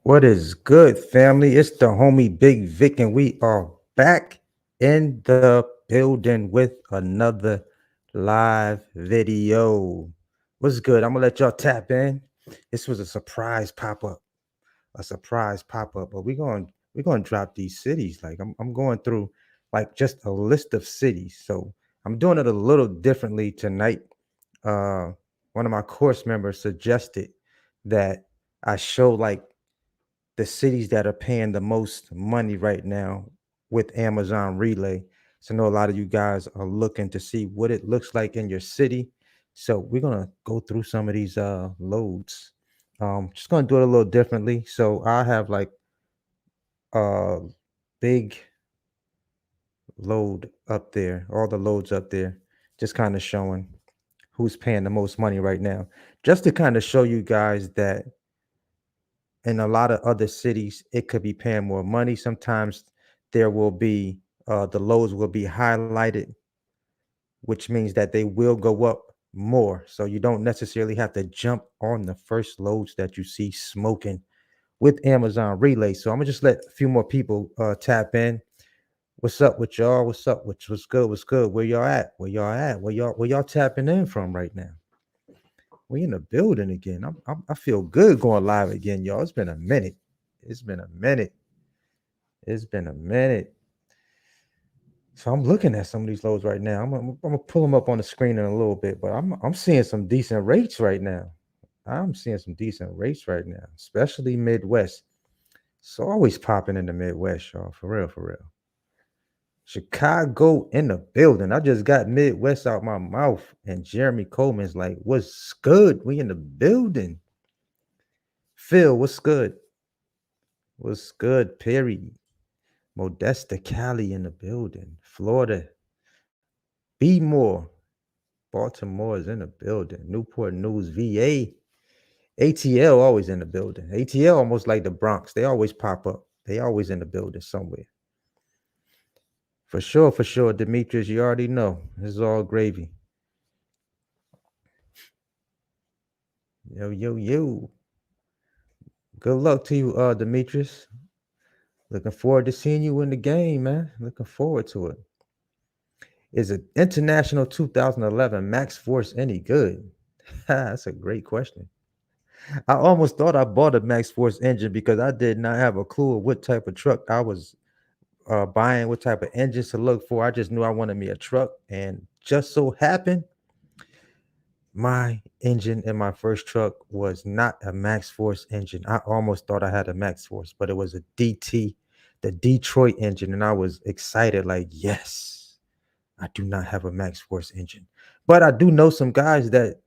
What is good, family? It's the homie Big Vic, and we are back in the building with another live video. What's good? I'm gonna let y'all tap in. This was a surprise pop-up, but we're gonna drop these cities. Like I'm going through like just a list of cities. So I'm doing it a little differently tonight. Uh One of my course members suggested that I show like the cities that are paying the most money right now with Amazon Relay. So I know a lot of you guys are looking to see what it looks like in your city. So we're gonna go through some of these loads. Just gonna do it a little differently. So I have like a big load up there, all the loads up there, just kind of showing who's paying the most money right now. Just to kind of show you guys that in a lot of other cities, it could be paying more money. Sometimes there will be the lows will be highlighted, which means that they will go up more. So you don't necessarily have to jump on the first loads that you see smoking with Amazon Relay. So I'm gonna just let a few more people tap in. What's up with y'all? What's up? What's good? What's good? Where y'all at? Where y'all at? Where y'all tapping in from right now? We in the building again. I feel good going live again, y'all. It's been a minute. It's been a minute. It's been a minute. So I'm looking at some of these loads right now. I'm gonna pull them up on the screen in a little bit, but I'm seeing some decent rates right now. I'm seeing some decent rates right now, especially Midwest. So always popping in the Midwest, y'all. For real, for real. Chicago in the building. I just got Midwest out my mouth, and Jeremy Coleman's like, "What's good? We in the building." Phil, what's good? What's good? Perry, Modesta, Cali in the building. Florida, B more. Baltimore is in the building. Newport News, VA. ATL always in the building. ATL almost like the Bronx. They always pop up. They always in the building somewhere. For sure, for sure. Demetrius, you already know. This is all gravy. Yo, yo, yo. Good luck to you, Demetrius. Looking forward to seeing you in the game, man. Looking forward to it. Is an international 2011 Max Force any good? That's a great question. I almost thought I bought a Max Force engine because I did not have a clue of what type of truck I was buying, what type of engines to look for. I just knew I wanted me a truck, and just so happened my engine in my first truck was not a Max Force engine. I almost thought I had a Max Force, but it was a DT, the Detroit engine, and I was excited, like, yes, I do not have a Max Force engine. But I do know some guys that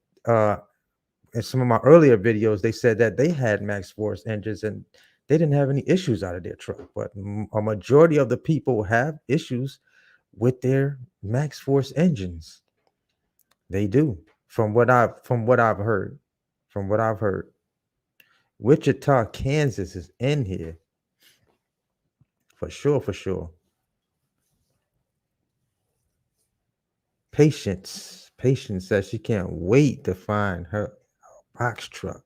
in some of my earlier videos, they said that they had Max Force engines and they didn't have any issues out of their truck. But a majority of the people have issues with their Max Force engines. They do, from what I've heard. From what I've heard, Wichita, Kansas is in here for sure. For sure. Patience says she can't wait to find her box truck.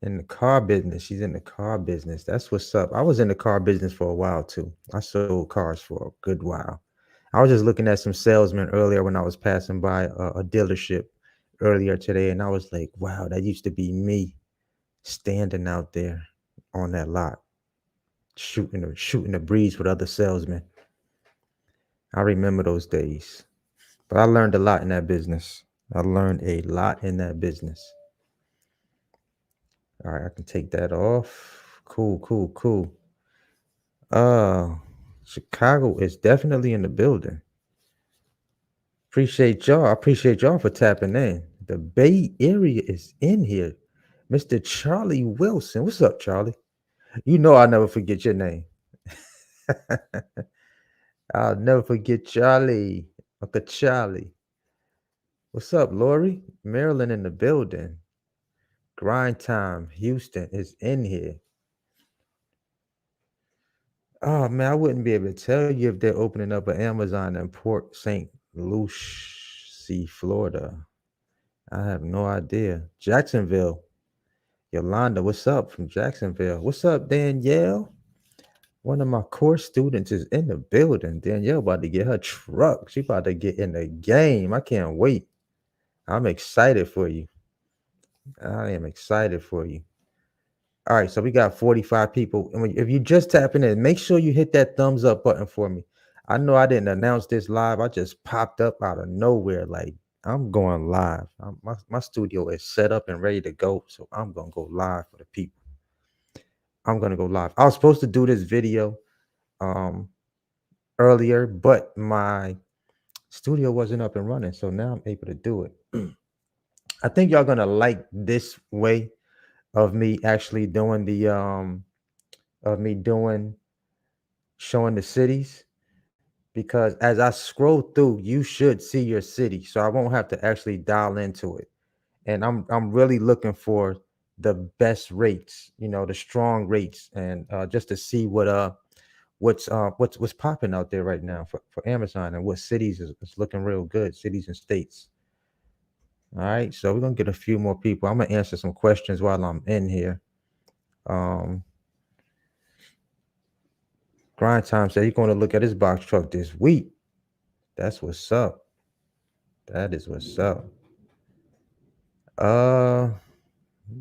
In the car business. She's in the car business. That's what's up. I was in the car business for a while too. I sold cars for a good while. I was just looking at some salesmen earlier when I was passing by a dealership earlier today, and I was like, wow, that used to be me standing out there on that lot, shooting the breeze with other salesmen. I remember those days. But I learned a lot in that business. I learned a lot in that business. All right, I can take that off. Cool, cool, cool. Uh, Chicago is definitely in the building. Appreciate y'all. I appreciate y'all for tapping in. The Bay Area is in here. Mr. Charlie Wilson. What's up, Charlie? You know I'll never forget your name. I'll never forget Charlie. Uncle Charlie. What's up, Lori? Maryland in the building. Grind Time, Houston is in here. Oh man, I wouldn't be able to tell you if they're opening up an Amazon in Port St. Lucie, Florida. I have no idea. Jacksonville. Yolanda, what's up from Jacksonville? What's up, Danielle? One of my course students is in the building. Danielle about to get her truck. She about to get in the game. I can't wait. I'm excited for you. I am excited for you. All right, so we got 45 people. And if you just tapping in, make sure you hit that thumbs up button for me. I know I didn't announce this live. I just popped up out of nowhere. Like, I'm going live. My studio is set up and ready to go. So I'm going to go live for the people. I'm going to go live. I was supposed to do this video um, earlier, but my studio wasn't up and running. So now I'm able to do it. I think y'all going to like this way of me actually doing showing the cities, because as I scroll through, you should see your city, so I won't have to actually dial into it. And I'm really looking for the best rates, the strong rates, and just to see what's popping out there right now for Amazon, and what cities is looking real good, cities and states. All right, so we're gonna get a few more people. I'm gonna answer some questions while I'm in here. Um, Grind Time said he's going to look at his box truck this week. That's what's up. That is what's up. Uh,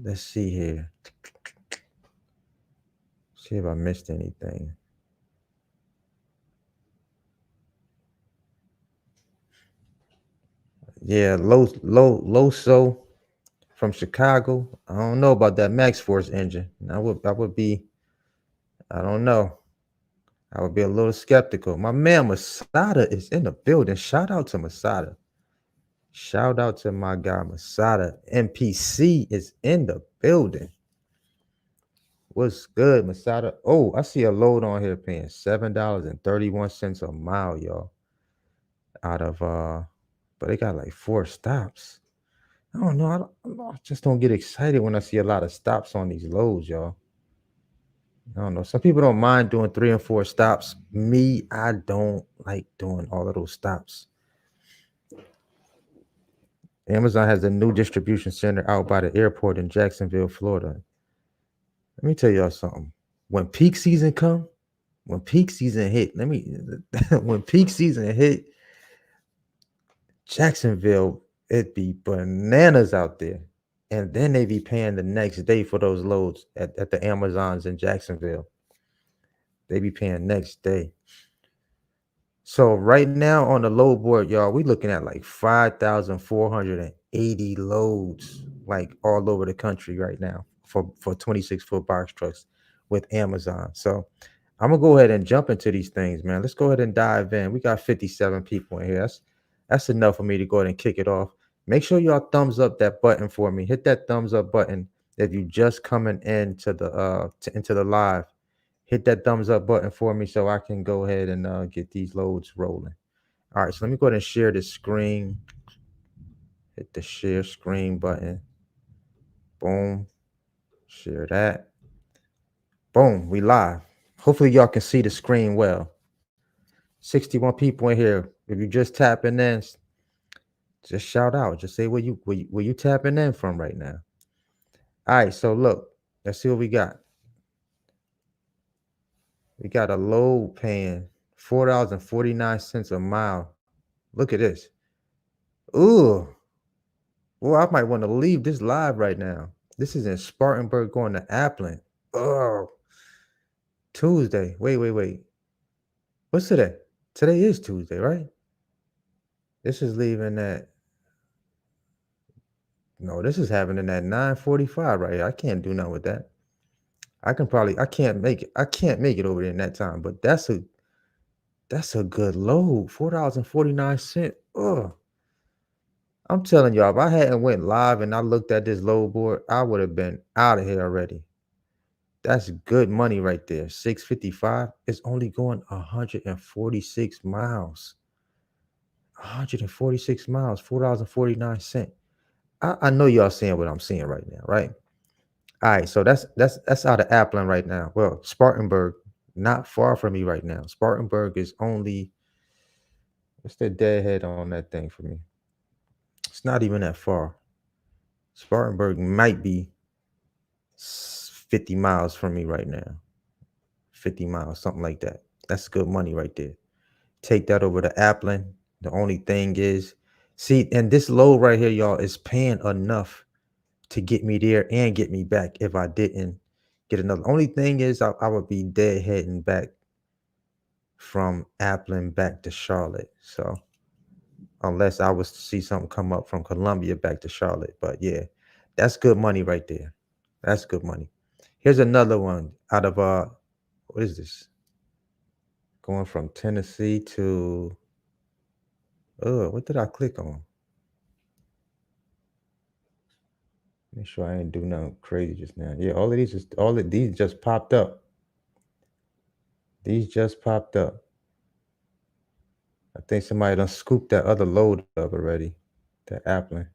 let's see here. See if I missed anything. Yeah, Loso from Chicago. I don't know about that Max Force engine. I would be. I don't know. I would be a little skeptical. My man Masada is in the building. Shout out to Masada. Shout out to my guy Masada. MPC is in the building. What's good, Masada? Oh, I see a load on here paying $7.31 a mile, y'all. Out of but they got like 4 stops. I don't know. I just don't get excited when I see a lot of stops on these loads, y'all. I don't know. Some people don't mind doing 3 and 4 stops. Me, I don't like doing all of those stops. Amazon has a new distribution center out by the airport in Jacksonville, Florida. Let me tell y'all something. When peak season come, when peak season hit, when peak season hit Jacksonville, it be bananas out there. And then they be paying the next day for those loads at the Amazons in Jacksonville. They be paying next day. So right now on the load board, y'all, we looking at like 5,480 loads, like all over the country right now for 26-foot box trucks with Amazon. So I'm gonna go ahead and jump into these things, man. Let's go ahead and dive in. We got 57 people in here. That's enough for me to go ahead and kick it off. Make sure y'all thumbs up that button for me. Hit that thumbs up button if you just coming into the live. Hit that thumbs up button for me so I can go ahead and get these loads rolling. All right, so let me go ahead and share the screen. Hit the share screen button. Boom. Share that. Boom. We live. Hopefully y'all can see the screen well. 61 people in here. If you just tapping in, just shout out. Just say where you tapping in from right now. All right, so look, let's see what we got. We got a load paying $4.49 a mile. Look at this. Ooh. Well, I might want to leave this live right now. This is in Spartanburg going to Appling. Oh, Tuesday. Wait. What's today? Today is Tuesday, right? This is leaving at no, this is happening at 9:45 right here. I can't do nothing with that. I can't make it. I can't make it over there in that time, but that's a good load. $4.49. Oh, I'm telling y'all, if I hadn't went live and I looked at this load board, I would have been out of here already. That's good money right there. 655 is only going 146 miles. 146 miles, $4.49. I know y'all seeing what I'm seeing right now, right? All right, so that's out of Appling right now. Well, Spartanburg, not far from me right now. Spartanburg is only what's the deadhead on that thing for me? It's not even that far. Spartanburg might be 50 miles from me right now. 50 miles, something like that. That's good money right there. Take that over to Appling. The only thing is, see, and this load right here, y'all, is paying enough to get me there and get me back if I didn't get another. Only thing is, I would be dead heading back from Appling back to Charlotte. So, unless I was to see something come up from Columbia back to Charlotte. But yeah, that's good money right there. That's good money. Here's another one out of what is this? Going from Tennessee to what did I click on? Make sure I ain't do nothing crazy just now. Yeah, all of these just popped up. These just popped up. I think somebody done scooped that other load up already. That Appling.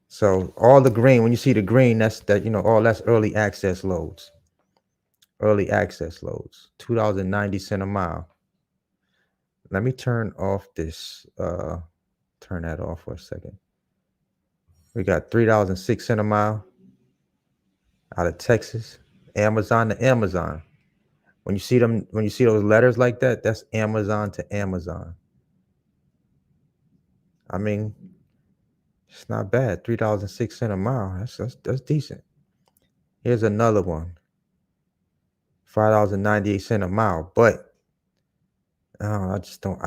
So all the green, when you see the green, all that's early access loads. Early access loads. $2.90 a mile. Let me turn off this. Turn that off for a second. We got $3.06 a mile out of Texas. Amazon to Amazon. When you see those letters like that, that's Amazon to Amazon. I mean, it's not bad. $3.06 a mile. That's decent. Here's another one. $5.98 a mile. But I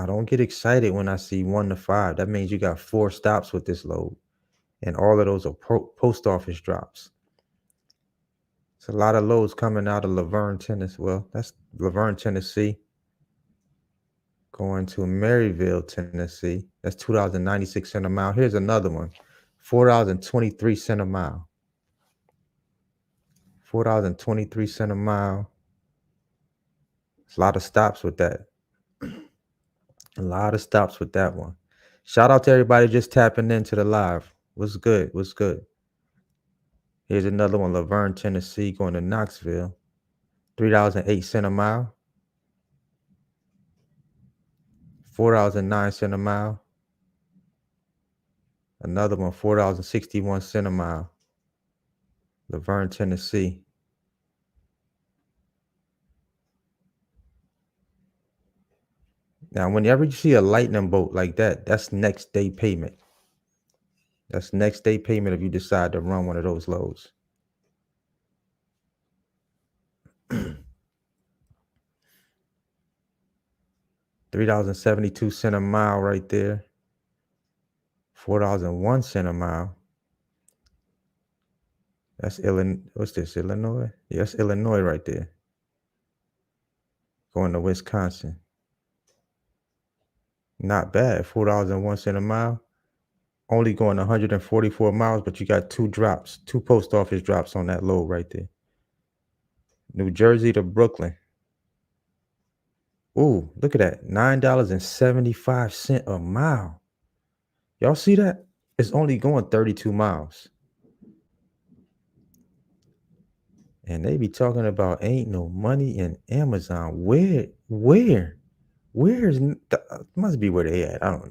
don't get excited when I see 1 to 5. That means you got 4 stops with this load. And all of those are post office drops. It's a lot of loads coming out of Laverne, Tennessee. Well, that's Laverne, Tennessee. Going to Maryville, Tennessee. That's $2.96 a mile. Here's another one. $4.23 a mile. $4.23 a mile. There's a lot of stops with that. A lot of stops with that one. Shout out to everybody just tapping into the live. What's good? What's good? Here's another one. Laverne, Tennessee, going to Knoxville. $3.08 a mile. $4.09 a mile. Another one, $4.61 a mile. Laverne, Tennessee. Now, whenever you see a lightning bolt like that, that's next day payment. That's next day payment if you decide to run one of those loads. $3.72 a mile right there. $4.01 a mile. That's Illinois. What's this? Illinois? Yeah, that's Illinois right there. Going to Wisconsin. Not bad. $4.01 a mile. Only going 144 miles, but you got 2 drops, 2 post office drops on that load right there. New Jersey to Brooklyn. Ooh, look at that. $9.75 a mile. Y'all see that? It's only going 32 miles. And they be talking about ain't no money in Amazon. Where's must be where they at. I don't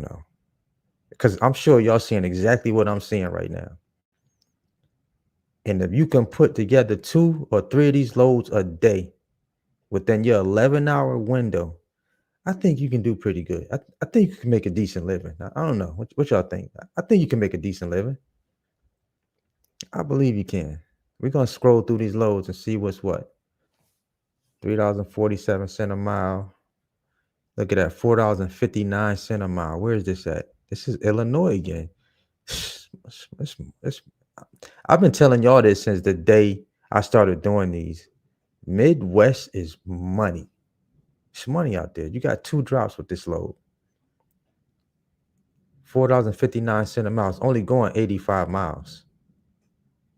know. Because I'm sure y'all seeing exactly what I'm seeing right now. And if you can put together 2 or 3 of these loads a day within your 11-hour window, I think you can do pretty good. I think you can make a decent living. I don't know. What y'all think? I think you can make a decent living. I believe you can. We're going to scroll through these loads and see what's what. $3.47 a mile. Look at that. $4.59 a mile. Where is this at? This is Illinois again. I've been telling y'all this since the day I started doing these. Midwest is money. It's money out there. You got 2 drops with this load. $4.59 a mile. It's only going 85 miles.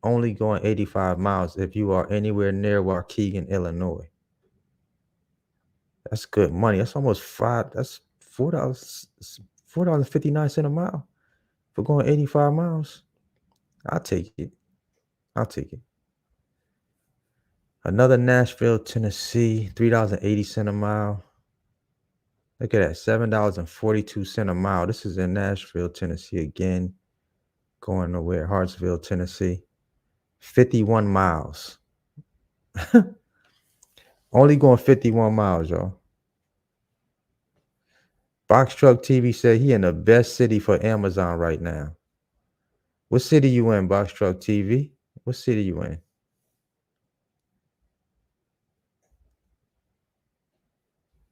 Only going 85 miles if you are anywhere near Waukegan, Illinois. That's good money. That's almost that's $4.59 a mile for going 85 miles. I'll take it. Another Nashville, Tennessee, $3.80 a mile. Look at that, $7.42 a mile. This is in Nashville, Tennessee again. Going to where? Harrisburg, Tennessee. 51 miles. Only going 51 miles, y'all. Box Truck TV said he in the best city for Amazon right now. What city you in, Box Truck TV? What city you in?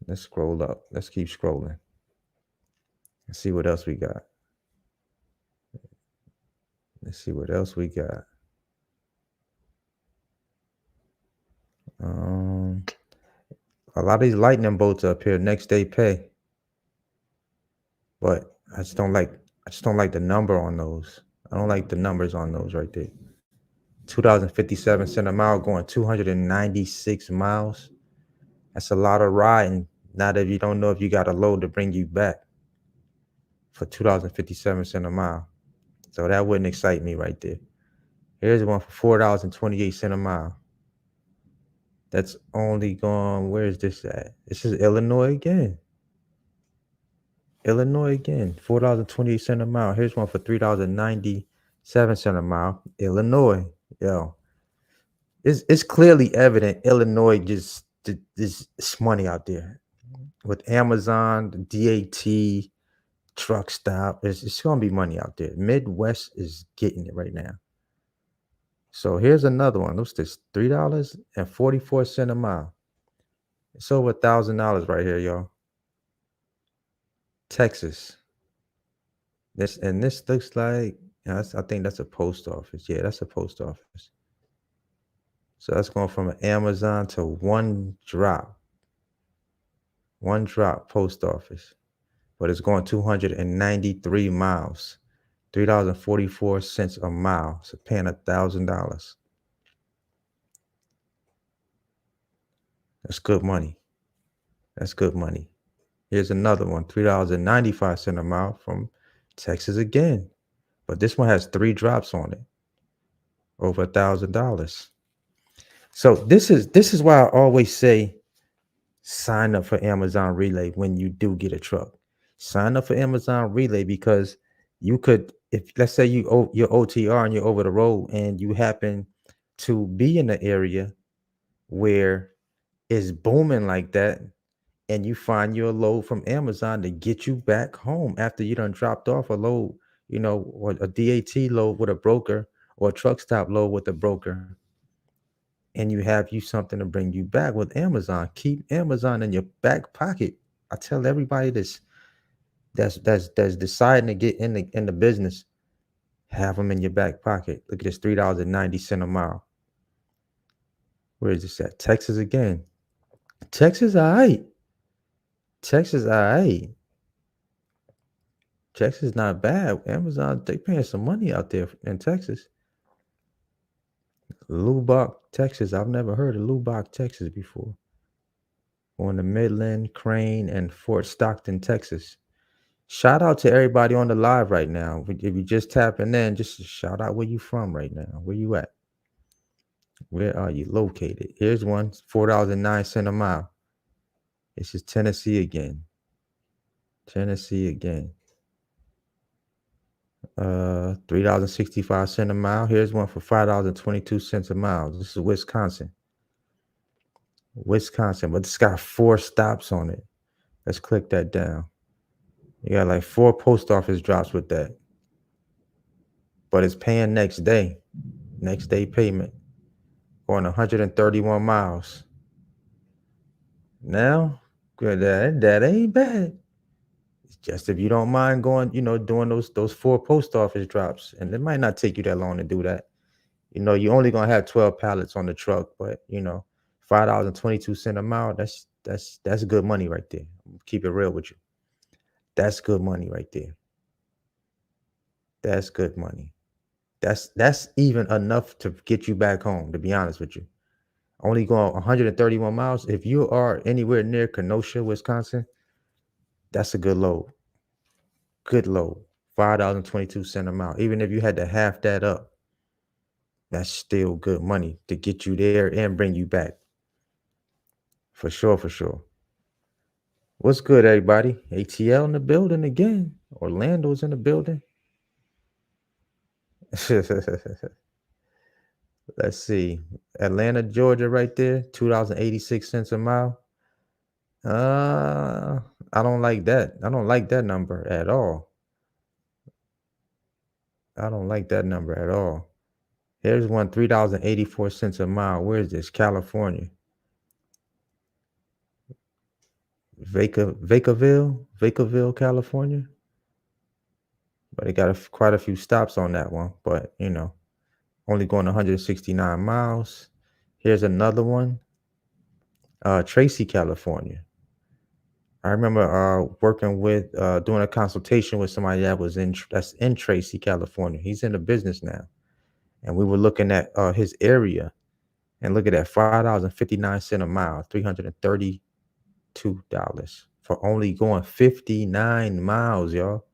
Let's scroll up. Let's keep scrolling. Let's see what else we got. Let's see what else we got. A lot of these lightning bolts up here, next day pay. But I just don't like the number on those. I don't like the numbers on those right there. 2,057 cents a mile going 296 miles. That's a lot of riding. Not if you don't know if you got a load to bring you back for 2,057 cents a mile. So that wouldn't excite me right there. Here's one for $4.28 a mile. That's only going, where is this at? This is Illinois again. Illinois again, $4.28 a mile. Here's one for $3.97 a mile. Illinois, yo, it's clearly evident. Illinois just there's money out there with Amazon, the DAT, truck stop. It's gonna be money out there. Midwest is getting it right now. So here's another one. What's this? $3.44 a mile. It's over $1,000 right here, y'all. Texas. This looks like, I think that's a post office. Yeah, that's a post office. So that's going from an Amazon to one drop post office, but it's going 293 miles, $3.44 a mile. So paying $1,000. That's good money. That's good money. Here's another one, $3.95 a mile from Texas again, but this one has 3 drops on it, over $1,000. So this is why I always say sign up for Amazon Relay when you do get a truck. Sign up for Amazon Relay because you could, if let's say you're OTR and you're over the road and you happen to be in the area where it's booming like that, and you find your load from Amazon to get you back home after you done dropped off a load, or a DAT load with a broker or a truck stop load with a broker, and you have something to bring you back with Amazon. Keep Amazon in your back pocket. I tell everybody this that's deciding to get in the business, have them in your back pocket. Look at this, $3.90 a mile. Where is this at? Texas again. Texas, all right. Texas, all right. Texas not bad. Amazon, they paying some money out there in Texas. Lubbock, Texas. I've never heard of Lubbock, Texas before. On the Midland, Crane, and Fort Stockton, Texas. Shout out to everybody on the live right now. If you just tapping in, just shout out where you from right now. Where you at? Where are you located? Here's one, $4.09 a mile. This is Tennessee again. Tennessee again. $3.65 a mile. Here's one for $5.22 a mile. This is Wisconsin. Wisconsin, but it's got 4 stops on it. Let's click that down. You got like 4 post office drops with that. But it's paying next day payment, going 131 miles. Now, that ain't bad. It's just if you don't mind going, doing those 4 post office drops, and it might not take you that long to do that. You're only gonna have 12 pallets on the truck, but $5.22 a mile, that's good money right there. Keep it real with you. That's good money right there. That's good money. That's even enough to get you back home, to be honest with you. Only going 131 miles. If you are anywhere near Kenosha, Wisconsin, that's a good load. Good load. $5.22 a mile. Even if you had to half that up, that's still good money to get you there and bring you back. For sure, for sure. What's good, everybody? ATL in the building again. Orlando's in the building. Let's see. Atlanta, Georgia, right there, $2.86 a mile. Uh, I don't like that. I don't like that number at all. I don't like that number at all. Here's one, $3.84 a mile. Where is this? California. Vacaville, California. But it got quite a few stops on that one. But, only going 169 miles. Here's another one. Tracy, California. I remember working with doing a consultation with somebody that's in Tracy, California. He's in the business now, and we were looking at his area, and look at that, $5.59 a mile, $332 for only going 59 miles, y'all.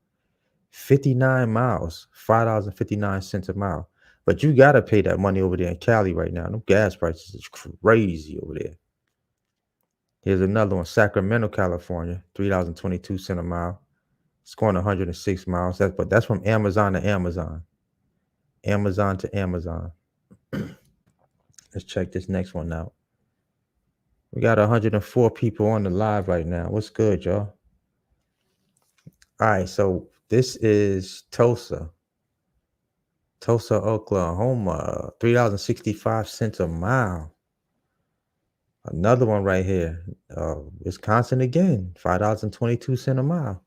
59 miles, $5.59 a mile. But you gotta pay that money over there in Cali right now. No gas prices is crazy over there. Here's another one, Sacramento, California, $3.22 a mile. It's going 106 miles. But that's from Amazon to Amazon. Amazon to Amazon. Let's check this next one out. We got 104 people on the live right now. What's good, y'all? All right, so this is Tulsa, Oklahoma, $3.65 a mile. Another one right here, Wisconsin again, $5.22 a mile.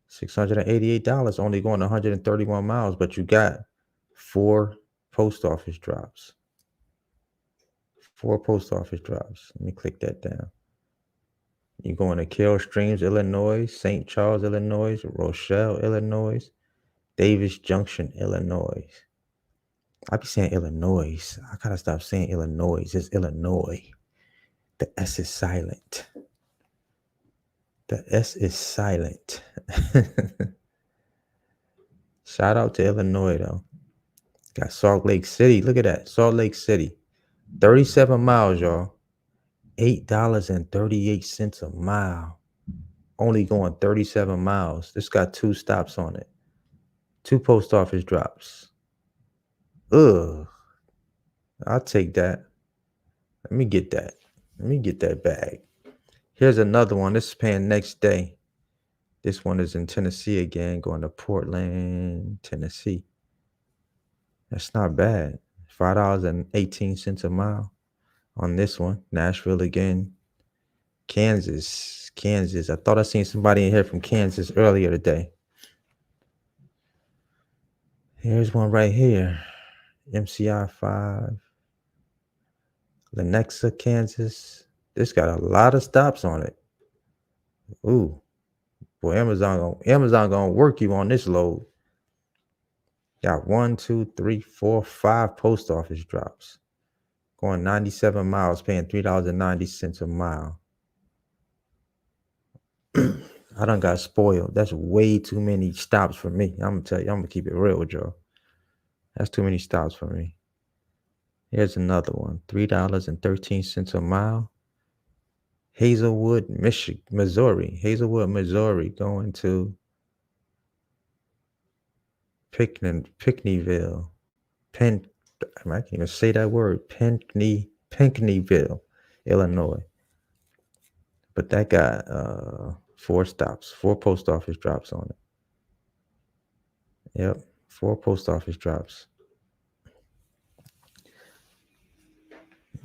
$688, only going 131 miles, but you got 4 post office drops. 4 post office drops. Let me click that down. You're going to Carroll Streams, Illinois, St. Charles, Illinois, Rochelle, Illinois, Davis Junction, Illinois. I be saying Illinois. I gotta stop saying Illinois. It's Illinois. The S is silent. The S is silent. Shout out to Illinois, though. Got Salt Lake City. Look at that. Salt Lake City. 37 miles, y'all. $8.38 a mile. Only going 37 miles. This got 2 stops on it. 2 post office drops. Ugh. I'll take that. Let me get that. Let me get that bag. Here's another one. This is paying next day. This one is in Tennessee again, going to Portland, Tennessee. That's not bad. $5.18 a mile on this one. Nashville again. Kansas. I thought I seen somebody in here from Kansas earlier today. Here's one right here. MCI 5. Lenexa, Kansas. This got a lot of stops on it. Ooh. Boy, Amazon gonna work you on this load. Got 1, 2, 3, 4, 5 post office drops. Going 97 miles, paying $3.90 a mile. I done got spoiled. That's way too many stops for me. I'm gonna tell you, I'm gonna keep it real with y'all. That's too many stops for me. Here's another one. $3.13 a mile. Hazelwood, Missouri. Hazelwood, Missouri, going to Pinckneyville. I can't even say that word. Pinckneyville, Illinois. But that got 4 stops, 4 post office drops on it. Yep, 4 post office drops.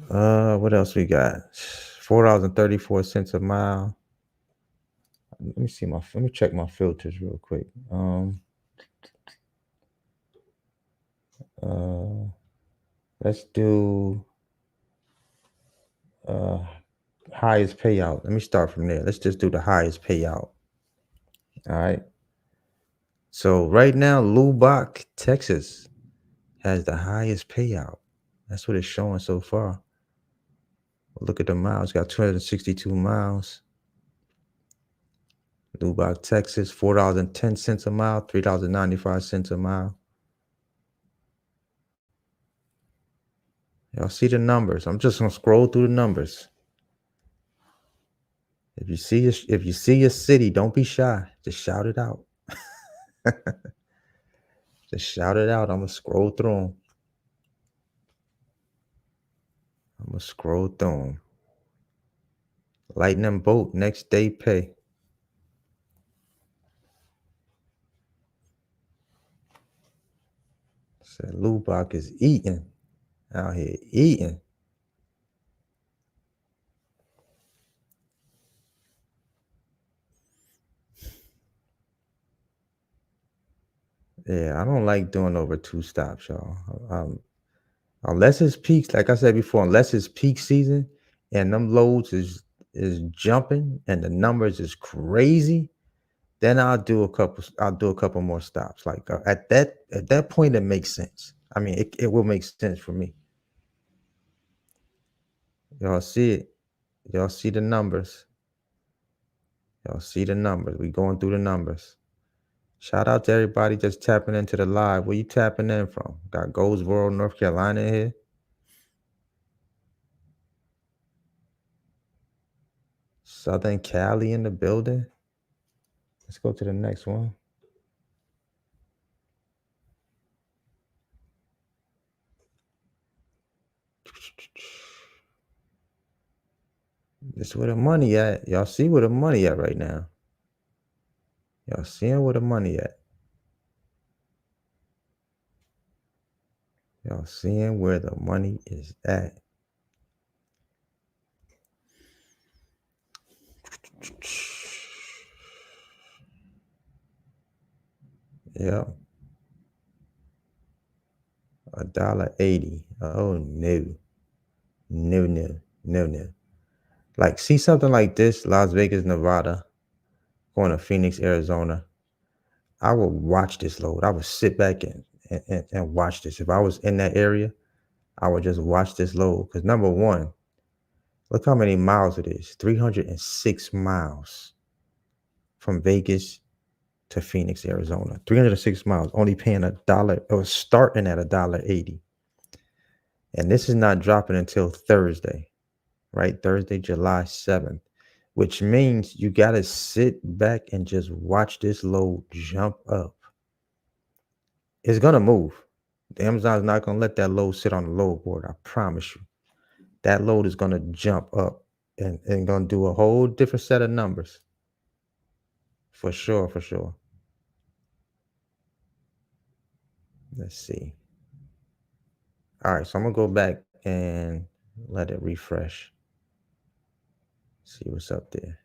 What else we got? $4.34 a mile. Let me check my filters real quick. Let's do highest payout. Let me start from there. Let's just do the highest payout. All right. So right now, Lubbock, Texas has the highest payout. That's what it's showing so far. Look at the miles. It's got 262 miles. Lubbock, Texas, $4.10 a mile, $3.95 a mile. Y'all see the numbers. I'm just gonna scroll through the numbers. If you see a city, don't be shy. Just shout it out. Just shout it out. I'm gonna scroll through them. I'm gonna scroll through them. Lightning bolt next day pay. Said Lubach is eating out here, eating. Yeah, I don't like doing over 2 stops, y'all. Unless it's peaks, like I said before, unless it's peak season and them loads is jumping and the numbers is crazy, then I'll do a couple more stops. Like at that point, it makes sense. I mean, it will make sense for me. Y'all see it. Y'all see the numbers. Y'all see the numbers. We going through the numbers. Shout out to everybody just tapping into the live. Where you tapping in from? Got Goldsboro, North Carolina in here. Southern Cali in the building. Let's go to the next one. This where the money at. Y'all see where the money at right now. Y'all seeing where the money at. Y'all seeing where the money is at. Yeah. $1.80. Oh no. No. Like, see something like this, Las Vegas, Nevada, going to Phoenix, Arizona. I will watch this load. I would sit back and watch this. If I was in that area, I would just watch this load. Because number one, look how many miles it is. 306 miles from Vegas to Phoenix, Arizona. 306 miles, only paying $1 or starting at $1.80. And this is not dropping until Thursday, right? Thursday, July 7th, which means you got to sit back and just watch this load jump up. It's going to move. The Amazon's not going to let that load sit on the load board. I promise you. That load is going to jump up and going to do a whole different set of numbers. For sure. Let's see. All right, so I'm going to go back and let it refresh. See what's up there.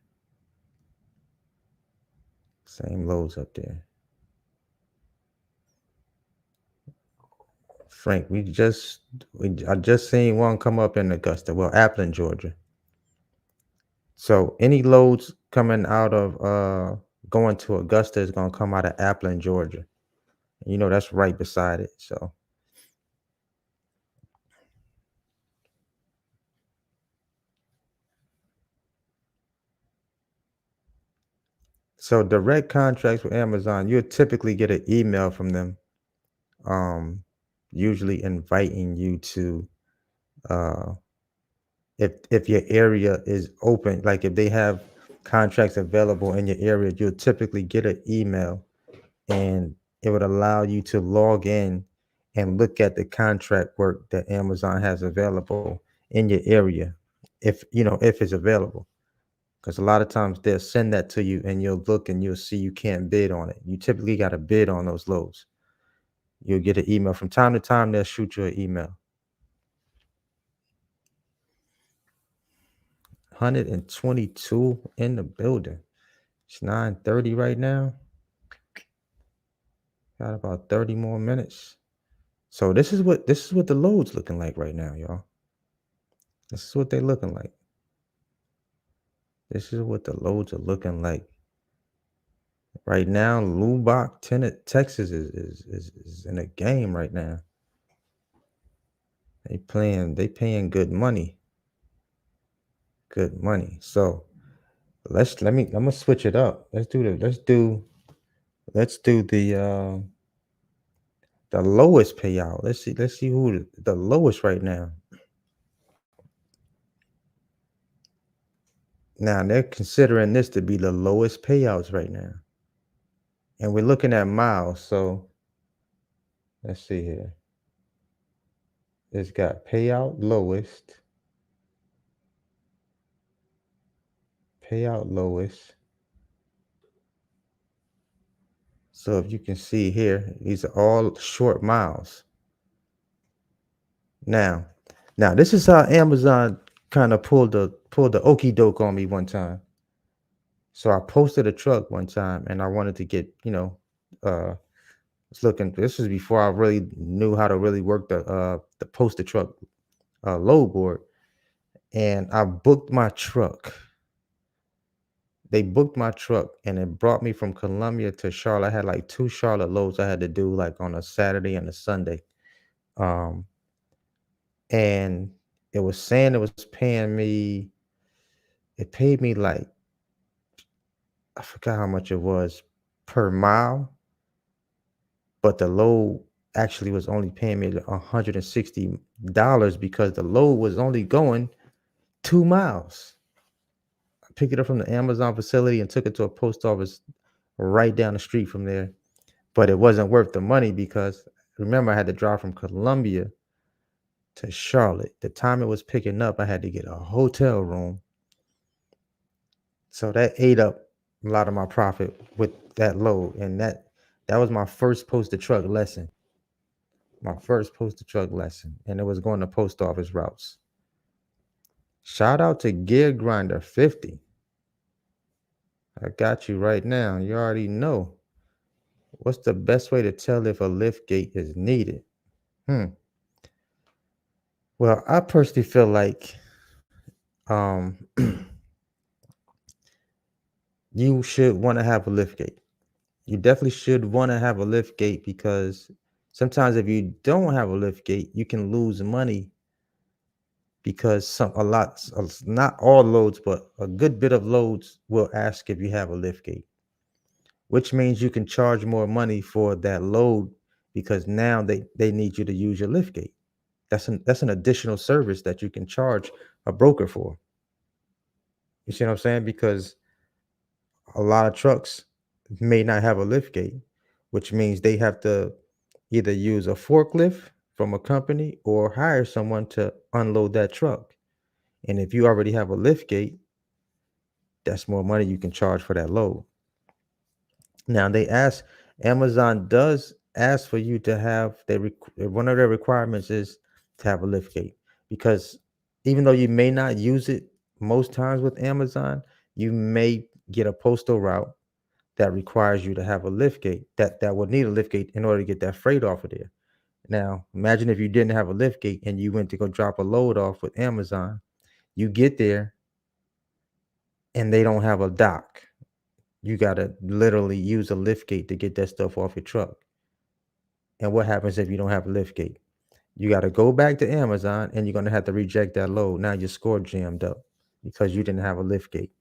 Same loads up there. Frank, I just seen one come up in Augusta. Well, Appleton, Georgia. So any loads coming out of going to Augusta is gonna come out of Appleton, Georgia. You know, that's right beside it. So direct contracts with Amazon, you'll typically get an email from them, usually inviting you to if your area is open, like if they have contracts available in your area, you'll typically get an email and it would allow you to log in and look at the contract work that Amazon has available in your area, if it's available. Because a lot of times they'll send that to you and you'll look and you'll see you can't bid on it. You typically got to bid on those loads. You'll get an email from time to time. They'll shoot you an email. 122 in the building. It's 9:30 right now. Got about 30 more minutes. So this is what the load's looking like right now, y'all. This is what they're looking like. This is what the loads are looking like. Right now, Lubbock, Texas is in a game right now. They paying good money. Good money. So I'm gonna switch it up. Let's do the lowest payout. Let's see who the lowest right now. Now they're considering this to be the lowest payouts right now. And we're looking at miles. So Let's see here. It's got payout lowest, payout lowest. So if you can see here, these are all short miles. Now, now this is how Amazon kind of pulled the okey doke on me one time. So I posted a truck one time, and I wanted to get, was looking. This was before I really knew how to really work the post a truck load board, and I booked my truck. They booked my truck, and it brought me from Columbia to Charlotte. I had like 2 Charlotte loads I had to do like on a Saturday and a Sunday. Um, and it was saying it was paying me. It paid me like, I forgot how much it was per mile, but the load actually was only paying me $160 because the load was only going 2 miles. I picked it up from the Amazon facility and took it to a post office right down the street from there. But it wasn't worth the money because remember, I had to drive from Columbia to Charlotte. The time it was picking up, I had to get a hotel room. So that ate up a lot of my profit with that load. And that was my first posted truck lesson. My first posted truck lesson. And it was going to post office routes. Shout out to Gear Grinder 50. I got you right now. You already know. What's the best way to tell if a lift gate is needed? Well, I personally feel like um you should want to have a lift gate. You definitely should want to have a lift gate because sometimes if you don't have a lift gate, you can lose money because not all loads, but a good bit of loads will ask if you have a lift gate, which means you can charge more money for that load because now they need you to use your lift gate. That's an additional service that you can charge a broker for. You see what I'm saying? Because a lot of trucks may not have a lift gate, which means they have to either use a forklift from a company or hire someone to unload that truck. And if you already have a lift gate, that's more money you can charge for that load. Now Amazon does ask for you to have one of their requirements is to have a lift gate because even though you may not use it most times with Amazon, you may get a postal route that requires you to have a lift gate that would need a lift gate in order to get that freight off of there. Now, imagine if you didn't have a lift gate and you went to go drop a load off with Amazon. You get there and they don't have a dock. You got to literally use a lift gate to get that stuff off your truck. And what happens if you don't have a lift gate? You got to go back to Amazon and you're going to have to reject that load. Now your score jammed up because you didn't have a lift gate.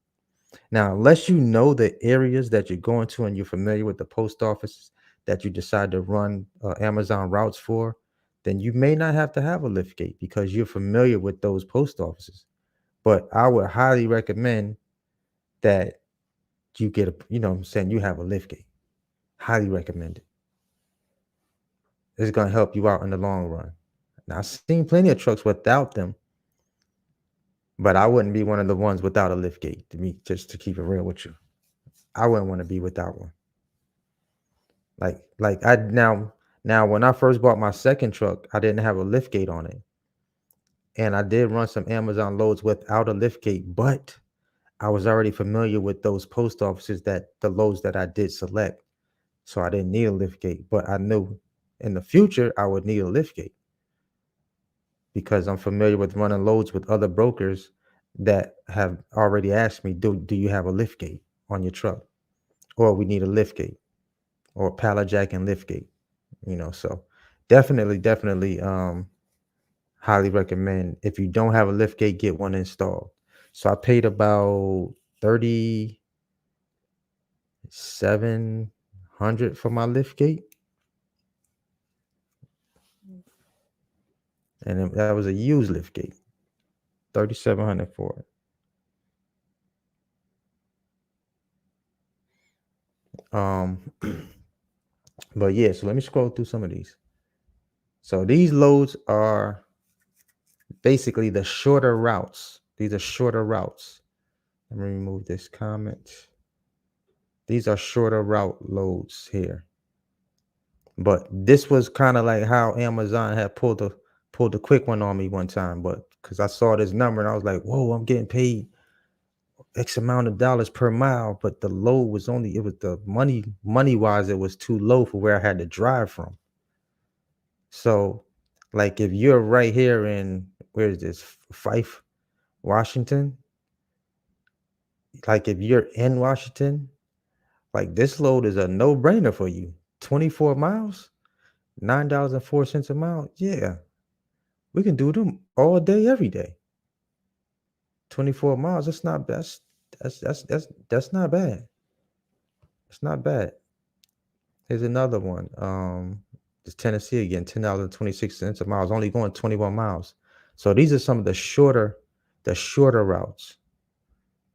Now, unless you know the areas that you're going to and you're familiar with the post office that you decide to run Amazon routes for, then you may not have to have a lift gate because you're familiar with those post offices. But I would highly recommend that you get what I'm saying, you have a lift gate. Highly recommend it. It's going to help you out in the long run. Now, I've seen plenty of trucks without them, but I wouldn't be one of the ones without a lift gate, to me, just to keep it real with you. I wouldn't want to be without one. Like I now when I first bought my second truck, I didn't have a lift gate on it. And I did run some Amazon loads without a lift gate, but I was already familiar with those post offices that the loads that I did select. So I didn't need a lift gate, but I knew in the future I would need a lift gate because I'm familiar with running loads with other brokers that have already asked me, do you have a lift gate on your truck? Or we need a lift gate or pallet jack and lift gate. So definitely highly recommend if you don't have a lift gate, get one installed. So I paid about 3,700 for my lift gate, and that was a used lift gate. 3,700 for it. But yeah, so let me scroll through some of these. So these loads are basically the shorter routes. These are shorter routes. Let me remove this comment. These are shorter route loads here. But this was kind of like how Amazon had pulled the quick one on me one time. But because I saw this number and I was like, whoa, I'm getting paid X amount of dollars per mile. But the load was it was the money wise, it was too low for where I had to drive from. So like if you're right here in, where is this, Fife, Washington, like if you're in Washington, like this load is a no-brainer for you. 24 miles, $9.04 a mile. Yeah, we can do them all day, every day. 24 miles. That's not best. That's not bad. It's not bad. Here's another one. It's Tennessee again, $10.26 a mile. It's only going 21 miles. So these are some of the shorter routes.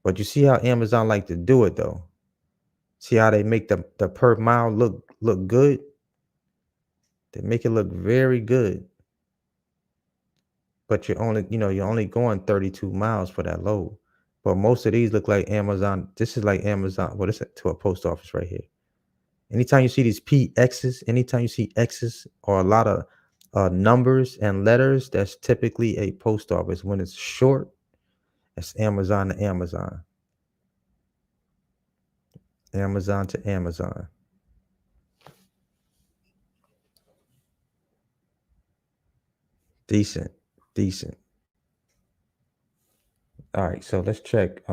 But you see how Amazon like to do it though. See how they make the per mile look good? They make it look very good. But you're only going 32 miles for that load. But most of these look like Amazon. This is like Amazon. Well, this is to a post office right here. Anytime you see these PXs, anytime you see X's or a lot of numbers and letters, that's typically a post office. When it's short, it's Amazon to Amazon. Amazon to Amazon. Decent. All right, so let's check.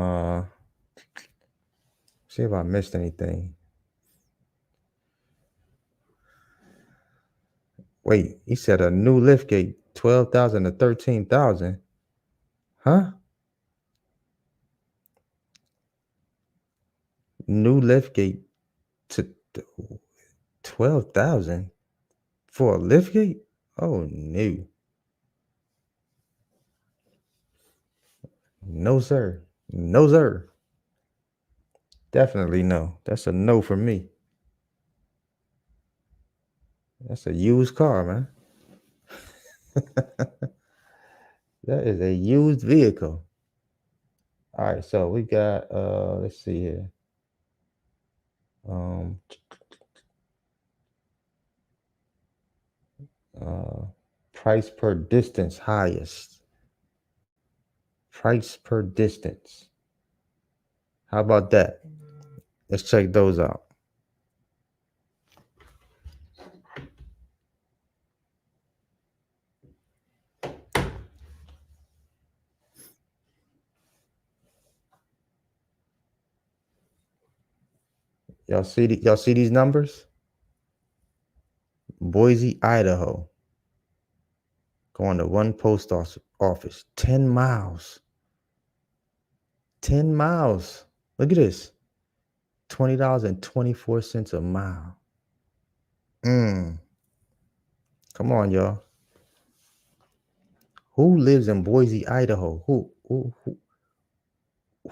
See if I missed anything. Wait, he said a new lift gate, 12,000 to 13,000. Huh? New lift gate to 12,000 for a lift gate? Oh no. No sir. No sir. Definitely no. That's a no for me. That's a used car, man. That is a used vehicle. All right, so we got let's see here. Price per distance highest. Price per distance. How about that? Let's check those out. Y'all see these numbers? Boise, Idaho. Going to one post office. 10 miles. 10 miles. Look at this. $20.24 a mile. Come on, y'all. Who lives in Boise, Idaho? Who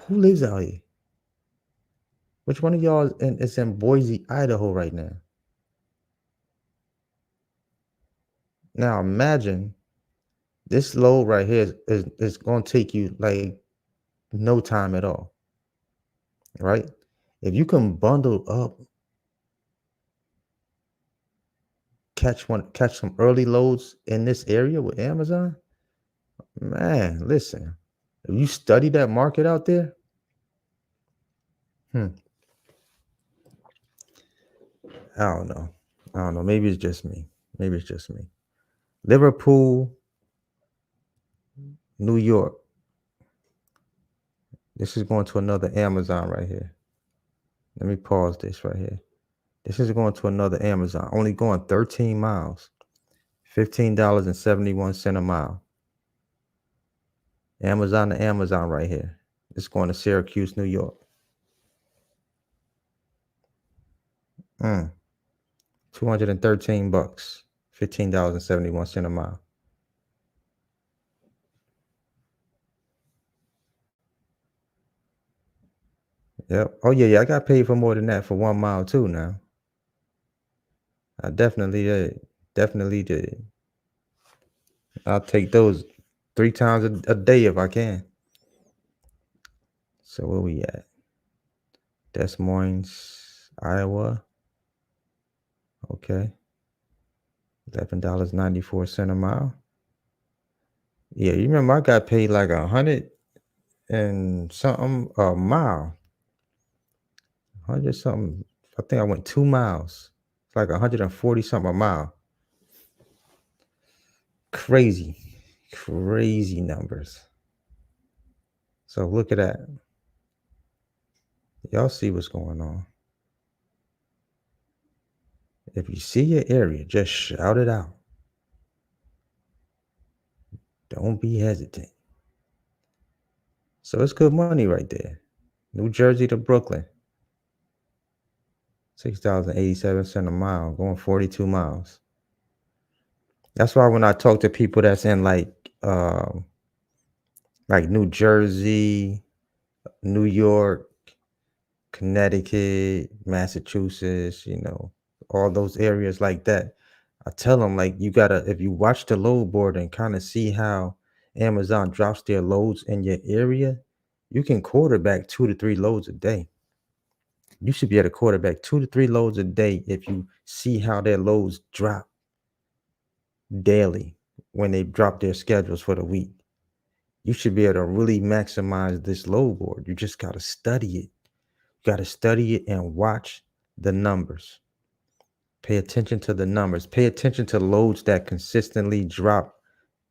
lives out here? Which one of y'all is in Boise, Idaho right now? Now imagine this load right here is going to take you like no time at all, right? If you can bundle up, catch some early loads in this area with Amazon, man, listen, if you study that market out there, I don't know. Maybe it's just me. Liverpool, New York. This is going to another Amazon right here. Let me pause this right here. This is going to another Amazon, only going 13 miles, $15.71 a mile. Amazon to Amazon right here. It's going to Syracuse, New York. 213 bucks, $15.71 a mile. Yep. Oh yeah, I got paid for more than that for 1 mile too now. I definitely did. I'll take those 3 times a day if I can. So where we at? Des Moines, Iowa. Okay. $11.94 a mile. Yeah, you remember I got paid like 100 and something a mile. 100 something. I think I went 2 miles. It's like 140 something a mile. Crazy. Crazy numbers. So look at that. Y'all see what's going on. If you see your area, just shout it out. Don't be hesitant. So it's good money right there. New Jersey to Brooklyn. $6.87 a mile, going 42 miles. That's why when I talk to people that's in like New Jersey, New York, Connecticut, Massachusetts, all those areas like that, I tell them like you gotta, if you watch the load board and kind of see how Amazon drops their loads in your area, you can quarterback 2 to 3 loads a day. You should be able to quarterback 2 to 3 loads a day if you see how their loads drop daily when they drop their schedules for the week. You should be able to really maximize this load board. You just got to study it. You got to study it and watch the numbers. Pay attention to the numbers. Pay attention to loads that consistently drop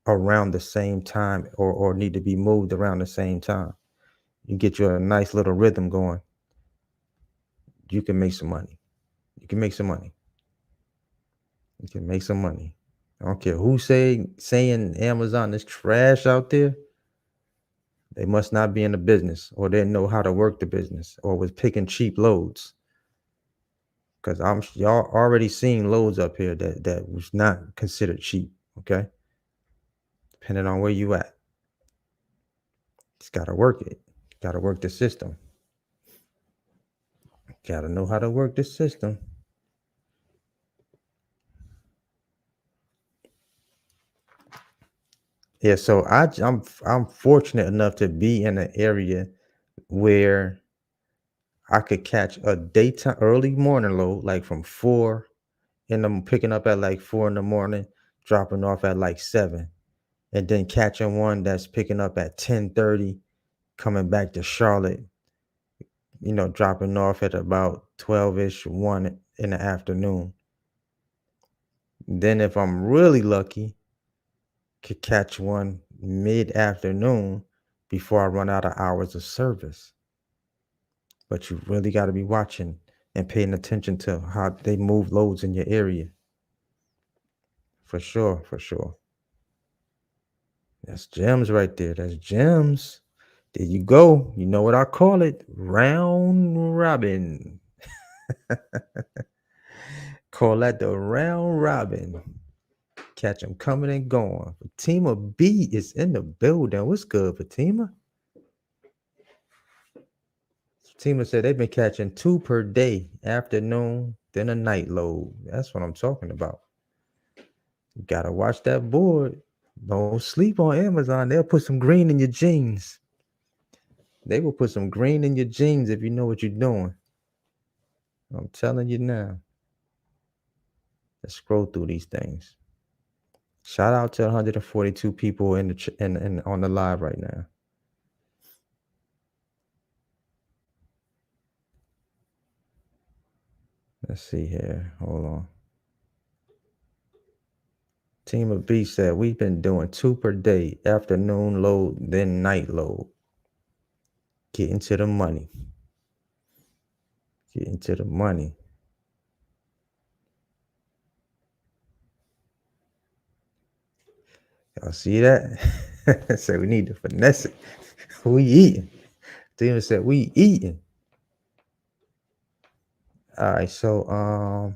around the same time or need to be moved around the same time. You get you a nice little rhythm going. You can make some money. You can make some money. You can make some money. I don't care who's saying Amazon is trash out there. They must not be in the business, or they know how to work the business, or was picking cheap loads. Because y'all already seeing loads up here that was not considered cheap. Okay, depending on where you at, just gotta work it. Gotta work the system. Gotta know how to work the system. Yeah, so I'm fortunate enough to be in an area where I could catch a daytime early morning load, like from 4 and I'm picking up at like 4 in the morning, dropping off at like 7, and then catching one that's picking up at 10:30, coming back to Charlotte, dropping off at about 12ish, 1 in the afternoon. Then if I'm really lucky, could catch one mid-afternoon before I run out of hours of service. But you really got to be watching and paying attention to how they move loads in your area. For sure, for sure. That's gems right there. That's gems. There you go. You know what I call it? Round robin. Call that the round robin. Catch them coming and going. Fatima B is in the building. What's good, Fatima? Fatima said they've been catching 2 per day, afternoon, then a night load. That's what I'm talking about. You gotta watch that board. Don't sleep on Amazon. They'll put some green in your jeans. They will put some green in your jeans if you know what you're doing. I'm telling you now. Let's scroll through these things. Shout out to 142 people in the on the live right now. Let's see here. Hold on. Team of B said we've been doing 2 per day, afternoon load, then night load. Getting to the money. Getting to the money. Y'all see that? Said we need to finesse it. We eating. Team said we eating. All right, so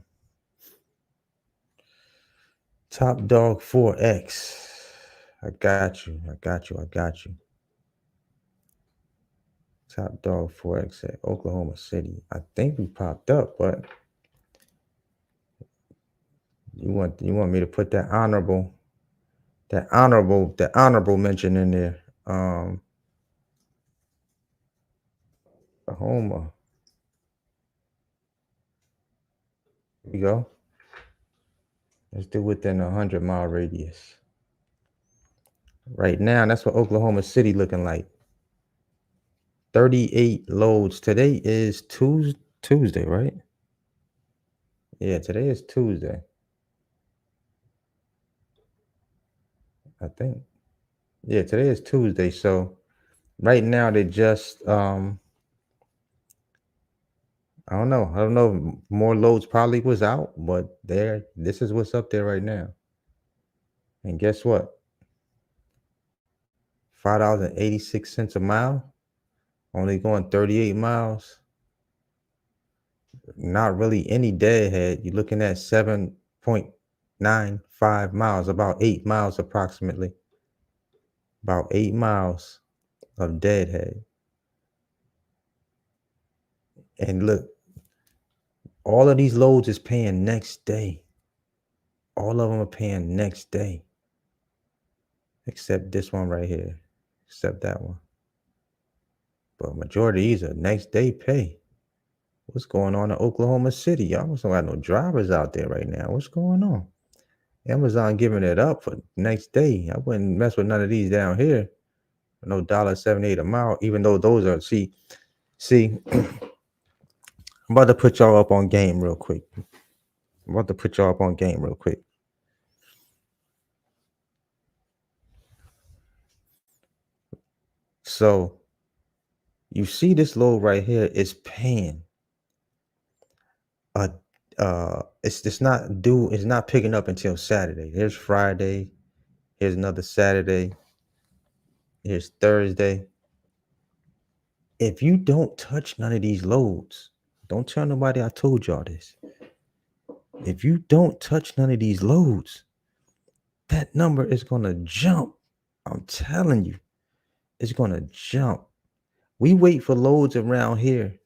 Top Dog 4X. I got you. Top Dog 4X at Oklahoma City. I think we popped up, but you want me to put that honorable that honorable mention in there. Oklahoma. Here we go. Let's do within 100-mile radius. Right now, that's what Oklahoma City looking like. 38 loads. Today is Tuesday, right? Yeah, today is Tuesday. I think. Yeah, today is Tuesday. So right now they just I don't know. I don't know. More loads probably was out, but this is what's up there right now. And guess what? $5.86 a mile, only going 38 miles. Not really any deadhead. You're looking at 7.95 miles, about 8 miles approximately. About 8 miles of deadhead. And look, all of these loads is paying next day. All of them are paying next day. Except this one right here. Except that one. But majority of these are next day pay. What's going on in Oklahoma City? Y'all don't got no drivers out there right now. What's going on? Amazon giving it up for next day. I wouldn't mess with none of these down here. No $1.78 a mile, even though those are see, I'm about to put y'all up on game real quick. So you see this load right here is paying it's not picking up until Saturday. Here's Friday, here's another Saturday, here's Thursday. If you don't touch none of these loads, don't tell nobody I told y'all this. If you don't touch none of these loads, that number is gonna jump. I'm telling you, it's gonna jump. We wait for loads around here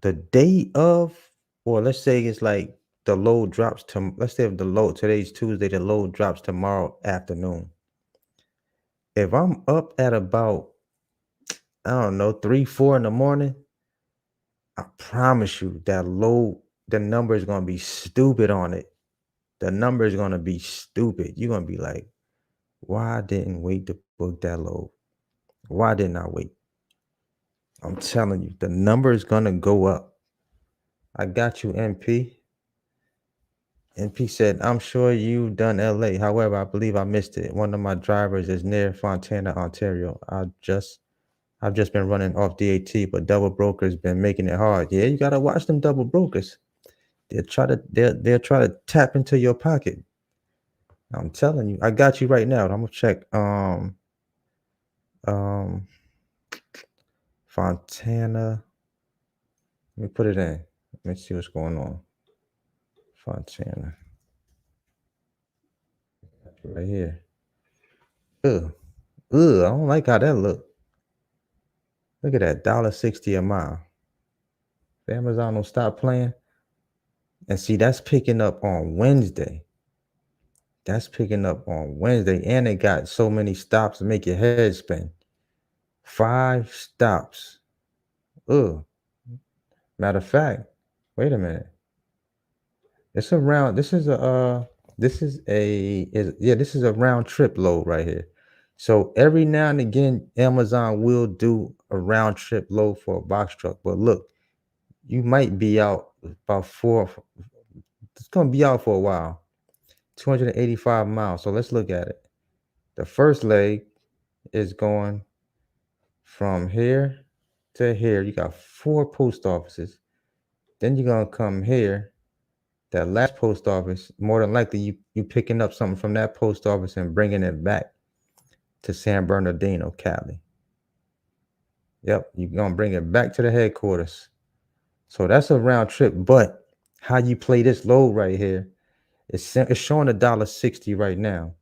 the day of, or let's say it's like the load drops to, let's say if the load, today's Tuesday, the load drops tomorrow afternoon. If I'm up at about, I don't know, 3-4 in the morning, I promise you that load, the number is gonna be stupid on it. The number is gonna be stupid. You're gonna be like, why I didn't wait to book that load? Why didn't I wait? I'm telling you, the number is gonna go up. I got you, NP. NP said, I'm sure you done LA. However, I believe I missed it. One of my drivers is near Fontana, Ontario. I've just been running off DAT, but double brokers been making it hard. Yeah, you gotta watch them double brokers. They'll try to tap into your pocket. I'm telling you, I got you right now. I'm gonna check Fontana. Let me put it in. Let me see what's going on. Fontana. Right here. Ugh. I don't like how that look. Look at that, $1.60 a mile. If Amazon don't stop playing. And see, that's picking up on Wednesday. And it got so many stops to make your head spin. 5 stops. Ugh. Matter of fact, wait a minute. This is a round trip load right here. So every now and again, Amazon will do a round trip load for a box truck. But look, you might be out about it's gonna be out for a while. 285 miles. So let's look at it. The first leg is going from here to here. You got 4 post offices. Then you're gonna come here. That last post office, more than likely you picking up something from that post office and bringing it back to San Bernardino, Cali. Yep, you're gonna bring it back to the headquarters. So that's a round trip. But how you play this load right here, it's showing $1.60 right now.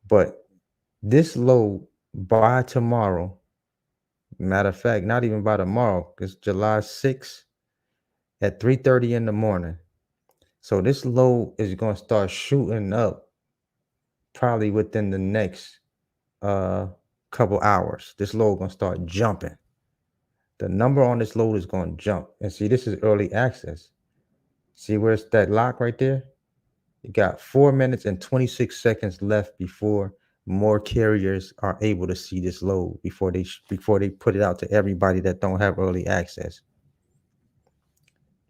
But this load by tomorrow, matter of fact, not even by tomorrow, because July 6th at 3:30 in the morning. So this load is gonna start shooting up probably within the next uh couple hours. This load gonna start jumping. The number on this load is gonna jump. And see, this is early access. See where it's that lock right there? You got 4 minutes and 26 seconds left before more carriers are able to see this load before they put it out to everybody that don't have early access.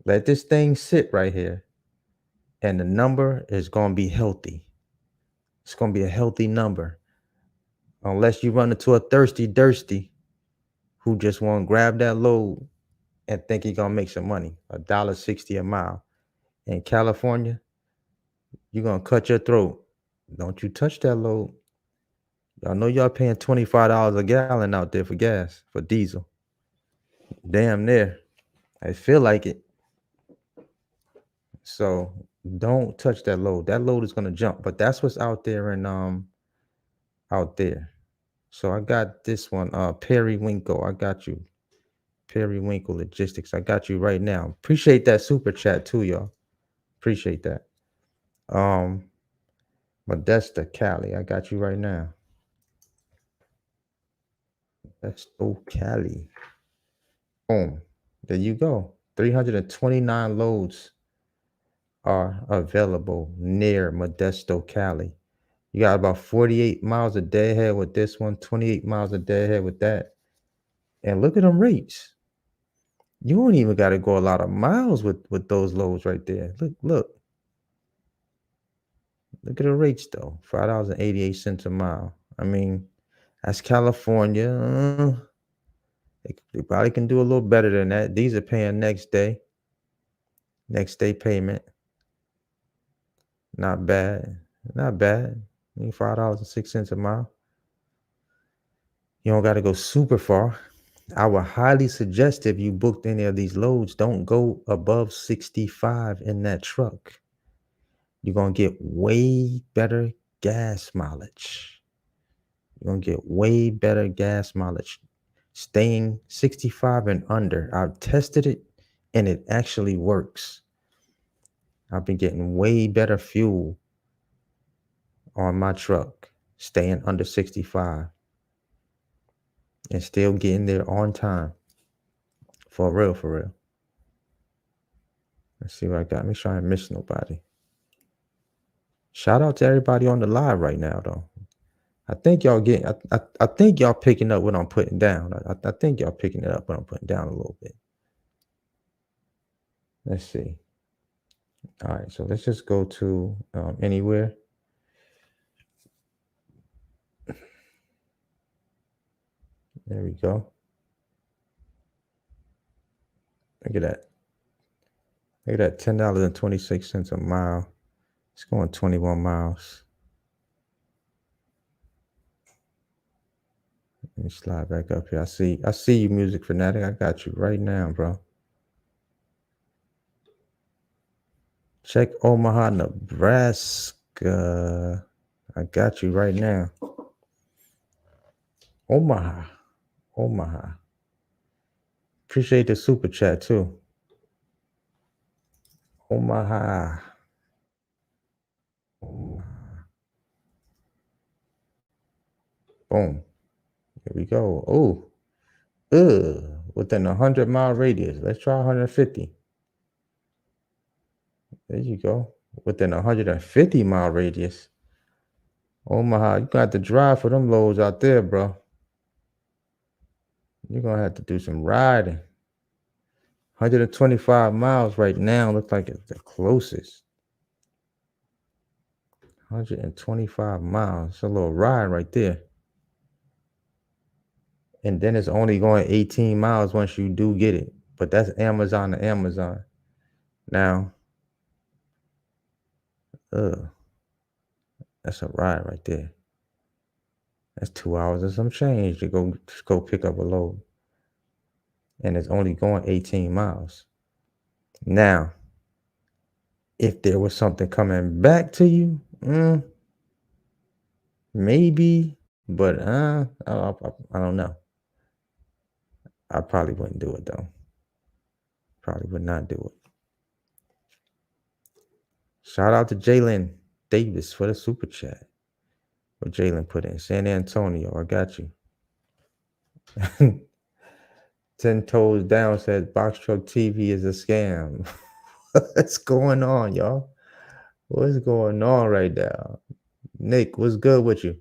Let this thing sit right here, and the number is gonna be healthy. It's gonna be a healthy number, unless you run into a thirsty Dursty who just want to grab that load and think he gonna make some money. $1.60 a mile in California, you're gonna cut your throat. Don't you touch that load. Y'all know y'all paying $25 a gallon out there for gas, for diesel. Damn near. I feel like it. So don't touch that load. That load is gonna jump, but that's what's out there and out there. So I got this one, Periwinkle. I got you. Periwinkle Logistics. I got you right now. Appreciate that super chat too, y'all. Appreciate that. Modesto, Cali. I got you right now. That's Cali. Boom. There you go. 329 loads are available near Modesto, Cali. You got about 48 miles a day ahead with this one, 28 miles a day ahead with that. And look at them rates. You don't even got to go a lot of miles with those loads right there. Look at the rates though. $5.88 a mile. I mean, that's California. They probably can do a little better than that. These are paying next day payment. Not bad. Not bad. I mean, $5.06 a mile. You don't got to go super far. I would highly suggest if you booked any of these loads, don't go above 65 in that truck. You're going to get way better gas mileage. You're going to get way better gas mileage. Staying 65 and under. I've tested it and it actually works. I've been getting way better fuel on my truck, staying under 65 and still getting there on time. For real, for real. Let's see what I got. Make sure I ain't miss nobody. Shout out to everybody on the live right now, though. I think y'all getting. I think y'all picking up what I'm putting down. I think y'all picking it up what I'm putting down a little bit. Let's see. All right, so let's just go to anywhere. There we go. Look at that. Look at that. $10.26 a mile. It's going 21 miles. Let me slide back up here. I see you, Music Fanatic. I got you right now, bro. Check Omaha, Nebraska. I got you right now. Omaha. Appreciate the super chat too. Omaha. Boom. Here we go. Oh, within a 100-mile radius. Let's try 150. There you go. Within a 150-mile radius. Omaha, you got to drive for them loads out there, bro. You're gonna have to do some riding. 125 miles right now looks like it's the closest. 125 miles. It's a little ride right there. And then it's only going 18 miles once you do get it. But that's Amazon to Amazon. Now, that's a ride right there. That's 2 hours and some change to go pick up a load. And it's only going 18 miles. Now, if there was something coming back to you, maybe, but I don't know. I probably wouldn't do it though. Probably would not do it. Shout out to Jalen Davis for the super chat. What Jalen put in? San Antonio. I got you. 10 Toes Down said Box Truck TV is a scam. What's going on, y'all? What's going on right now? Nick, what's good with you?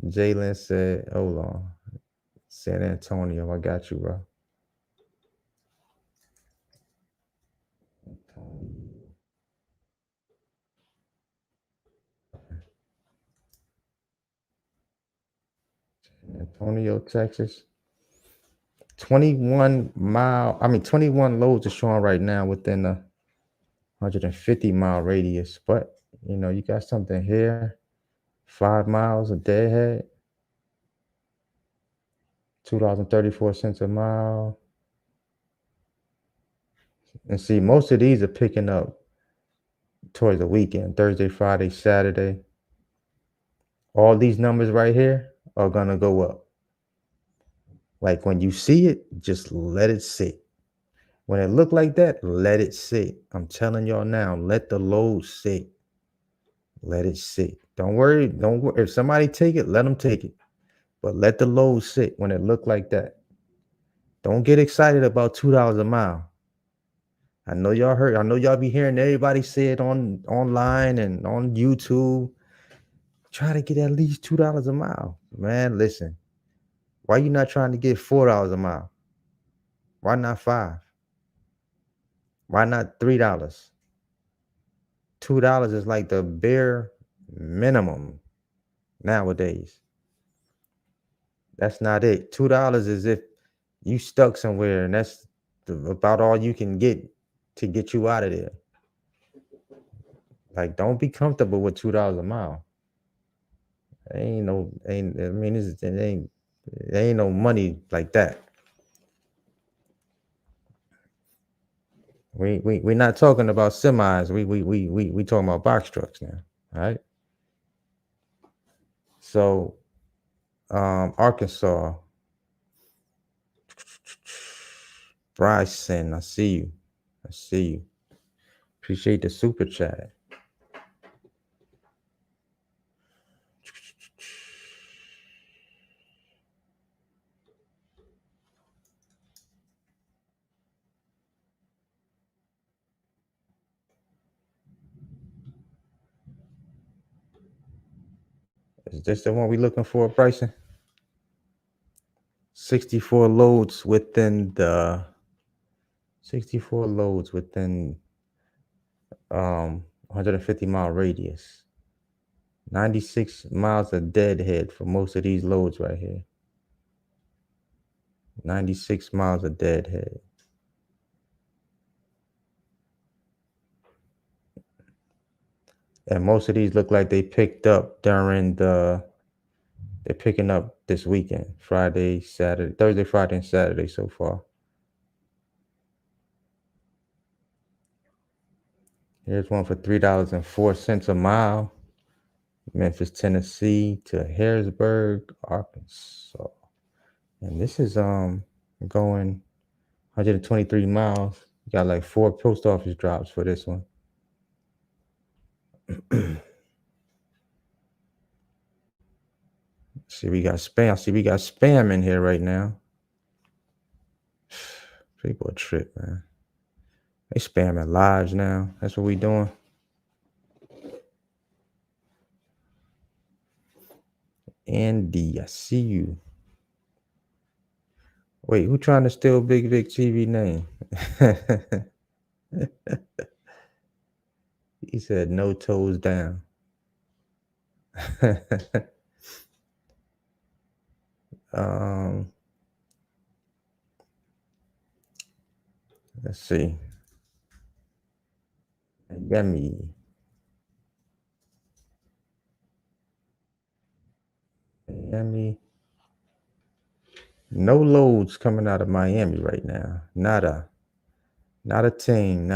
Jalen said, hold on. San Antonio, I got you, bro. San Antonio, Texas. 21 loads are showing right now within a 150-mile radius. But, you got something here. 5 miles a deadhead. $2.34 a mile. And see, most of these are picking up towards the weekend. Thursday, Friday, Saturday. All these numbers right here are going to go up. Like when you see it, just let it sit. When it look like that, let it sit. I'm telling y'all now, let the load sit. Let it sit. Don't worry. If somebody take it, let them take it. But let the load sit when it look like that. Don't get excited about $2 a mile. I know y'all heard. I know y'all be hearing everybody say it online and on YouTube. Try to get at least $2 a mile. Man, listen. Why you not trying to get $4 a mile? Why not 5? Why not $3? $2 is like the bare minimum nowadays. That's not it. $2 is if you stuck somewhere and that's about all you can get to get you out of there. Like, don't be comfortable with $2 a mile. It ain't no money like that. We're not talking about semis. We talking about box trucks now. All right. So, Arkansas, Bryson, I see you. Appreciate the super chat. Is this the one we looking for, Bryson? 64 loads within 150-mile radius. 96 miles of deadhead for most of these loads right here. 96 miles of deadhead. And most of these look like they picked up they're picking up this weekend, Thursday, Friday, and Saturday so far. Here's one for $3.04 a mile. Memphis, Tennessee to Harrisburg, Arkansas. And this is going 123 miles. You got like 4 post office drops for this one. See, we got spam in here right now. People are trip, man. They spamming lives now. That's what we doing. Andy, I see you. Wait, who trying to steal Big Vic TV name? He said no toes down. Let's see. Yummy. No loads coming out of Miami right now. Not a thing.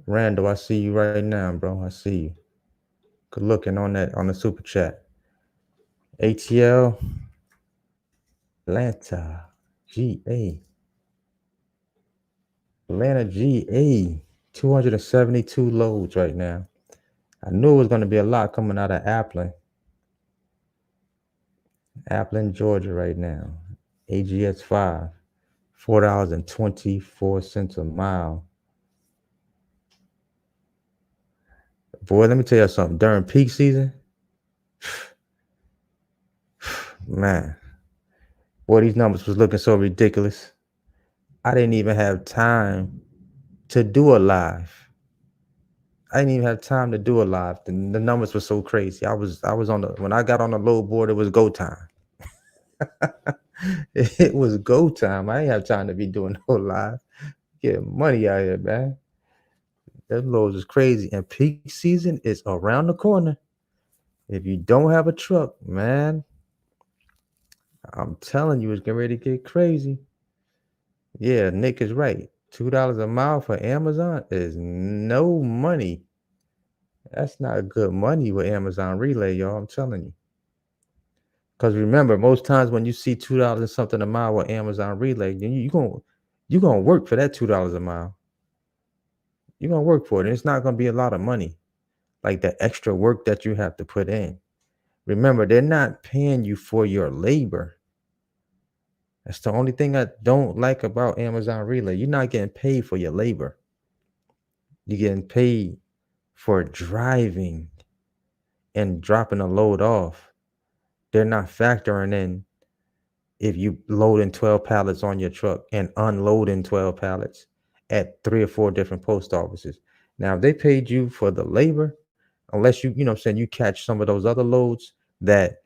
Randall, I see you right now, bro. I see you. Good looking on the super chat. ATL, Atlanta, GA. Atlanta, GA, 272 loads right now. I knew it was going to be a lot coming out of Appling, Georgia right now. AGS 5, $4.24 a mile. Boy, let me tell you something. During peak season, man, boy, these numbers was looking so ridiculous. I didn't even have time to do a live. I didn't even have time to do a live. The numbers were so crazy. I was on the when I got on the load board, it was go time. It was go time. I ain't have time to be doing no live. Get money out here, man. That loads is crazy. And peak season is around the corner. If you don't have a truck, man, I'm telling you, it's getting ready to get crazy. Yeah, Nick is right. $2 a mile for Amazon is no money. That's not good money with Amazon Relay, y'all. I'm telling you. Because remember, most times when you see $2 something a mile with Amazon Relay, then you gonna work for that $2 a mile. You're gonna work for it. And it's not gonna be a lot of money, like the extra work that you have to put in. Remember, they're not paying you for your labor. That's the only thing I don't like about Amazon Relay. You're not getting paid for your labor. You're getting paid for driving and dropping a load off. They're not factoring in if you loading 12 pallets on your truck and unloading 12 pallets at 3 or 4 different post offices. Now, if they paid you for the labor, unless you know what I'm saying, you catch some of those other loads that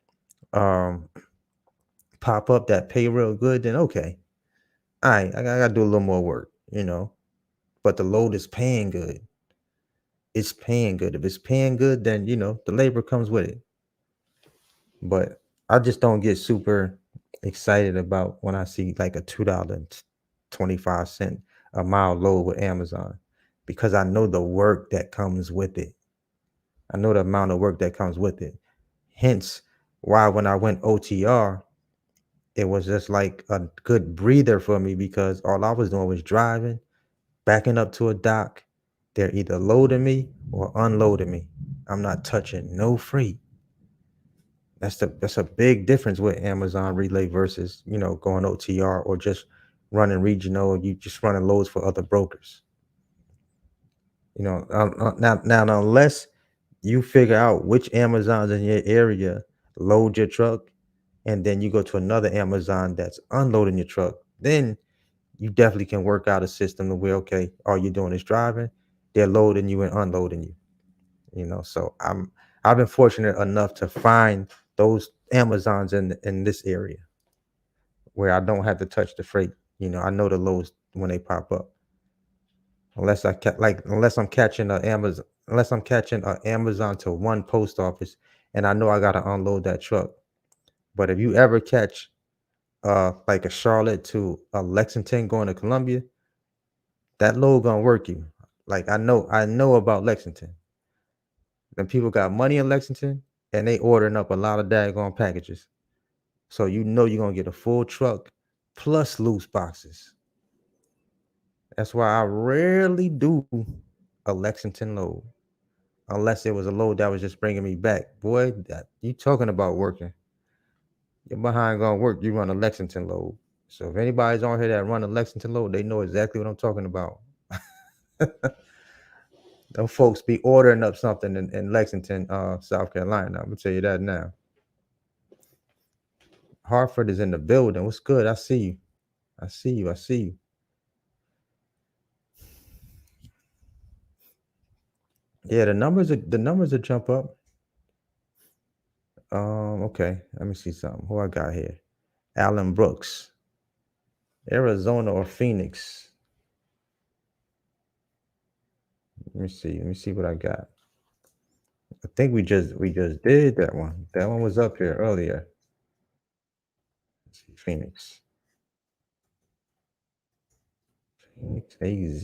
um pop up that pay real good, then okay. All right, I gotta do a little more work. But the load is paying good. It's paying good. If it's paying good, then the labor comes with it. But I just don't get super excited about when I see like a $2.25 a mile load with Amazon because I know the work that comes with it. I know the amount of work that comes with it. Hence why when I went OTR, it was just like a good breather for me because all I was doing was driving, backing up to a dock. They're either loading me or unloading me. I'm not touching no freight. That's a big difference with Amazon Relay versus going OTR or just running regional. You just running loads for other brokers. Now unless you figure out which Amazons in your area load your truck, and then you go to another Amazon that's unloading your truck, then you definitely can work out a system to where okay, all you're doing is driving, they're loading you and unloading you. So I've been fortunate enough to find those Amazons in this area where I don't have to touch the freight. I know the loads when they pop up. Unless I'm catching a Amazon to one post office and I know I gotta unload that truck. But if you ever catch like a Charlotte to a Lexington going to Columbia, that load gonna work you. Like I know about Lexington. Then people got money in Lexington and they ordering up a lot of daggone packages. So you're gonna get a full truck plus loose boxes. That's why I rarely do a Lexington load. Unless it was a load that was just bringing me back. Boy, you talking about working. You're behind gonna work, you run a Lexington load. So if anybody's on here that run a Lexington load, they know exactly what I'm talking about. Them folks be ordering up something in Lexington, South Carolina. I'm gonna tell you that now. Hartford is in the building. What's good? I see you. I see you. I see you. Yeah, the numbers will jump up. Okay. Let me see something. Who I got here? Alan Brooks, Arizona or Phoenix. Let me see. Let me see what I got. I think we just did that one. That one was up here earlier. Let's see, Phoenix. Phoenix AZ.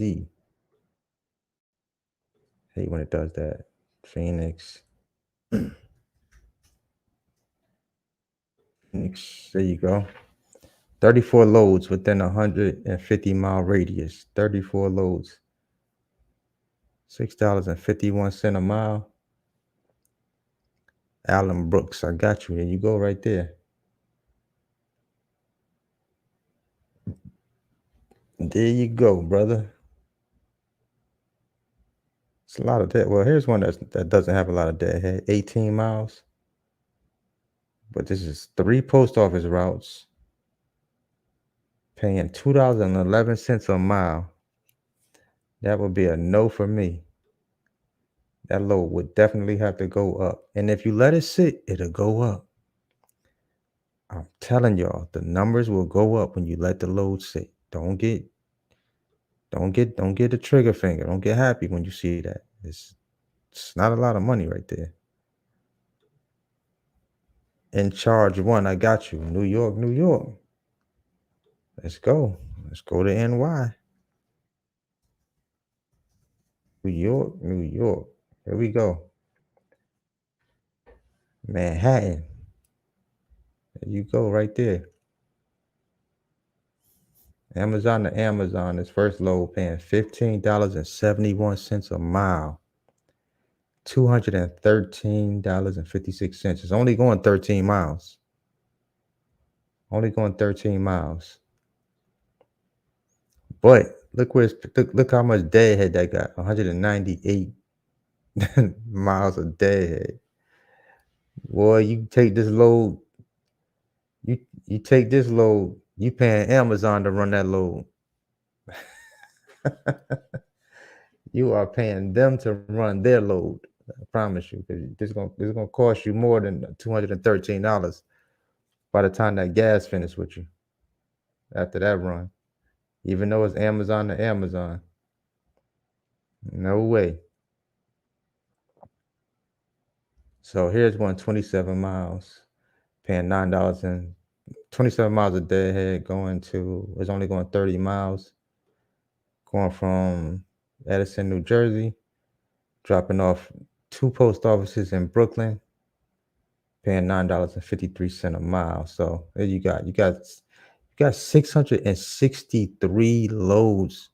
Hate when it does that. Phoenix. Phoenix. There you go. 34 loads within a 150-mile radius. 34 loads. $6.51 a mile. Allen Brooks, I got you. There you go right there. There you go, brother. It's a lot of dead. Well, here's one that doesn't have a lot of deadhead. 18 miles. But this is 3 post office routes. Paying $2.11 a mile. That would be a no for me. That load would definitely have to go up. And if you let it sit, it'll go up. I'm telling y'all, the numbers will go up when you let the load sit. Don't get the trigger finger. Don't get happy when you see that. It's not a lot of money right there. In charge one, I got you. New York, New York. Let's go. Let's go to NY. New York, New York. Here we go. Manhattan. There you go, right there. Amazon to Amazon, this first load paying $15.71 a mile. $213.56. It's only going 13 miles. Only going 13 miles. But look how much deadhead that got. 198 miles of deadhead. Boy, you take this load. You take this load. You paying Amazon to run that load. You are paying them to run their load. I promise you. This is gonna cost you more than $213 by the time that gas finishes with you. After that run, even though it's Amazon to Amazon, no way. So here's 127 miles, paying $9 and 27 miles of deadhead it's only going 30 miles, going from Edison, New Jersey, dropping off 2 post offices in Brooklyn, paying $9.53 a mile. So there you got 663 loads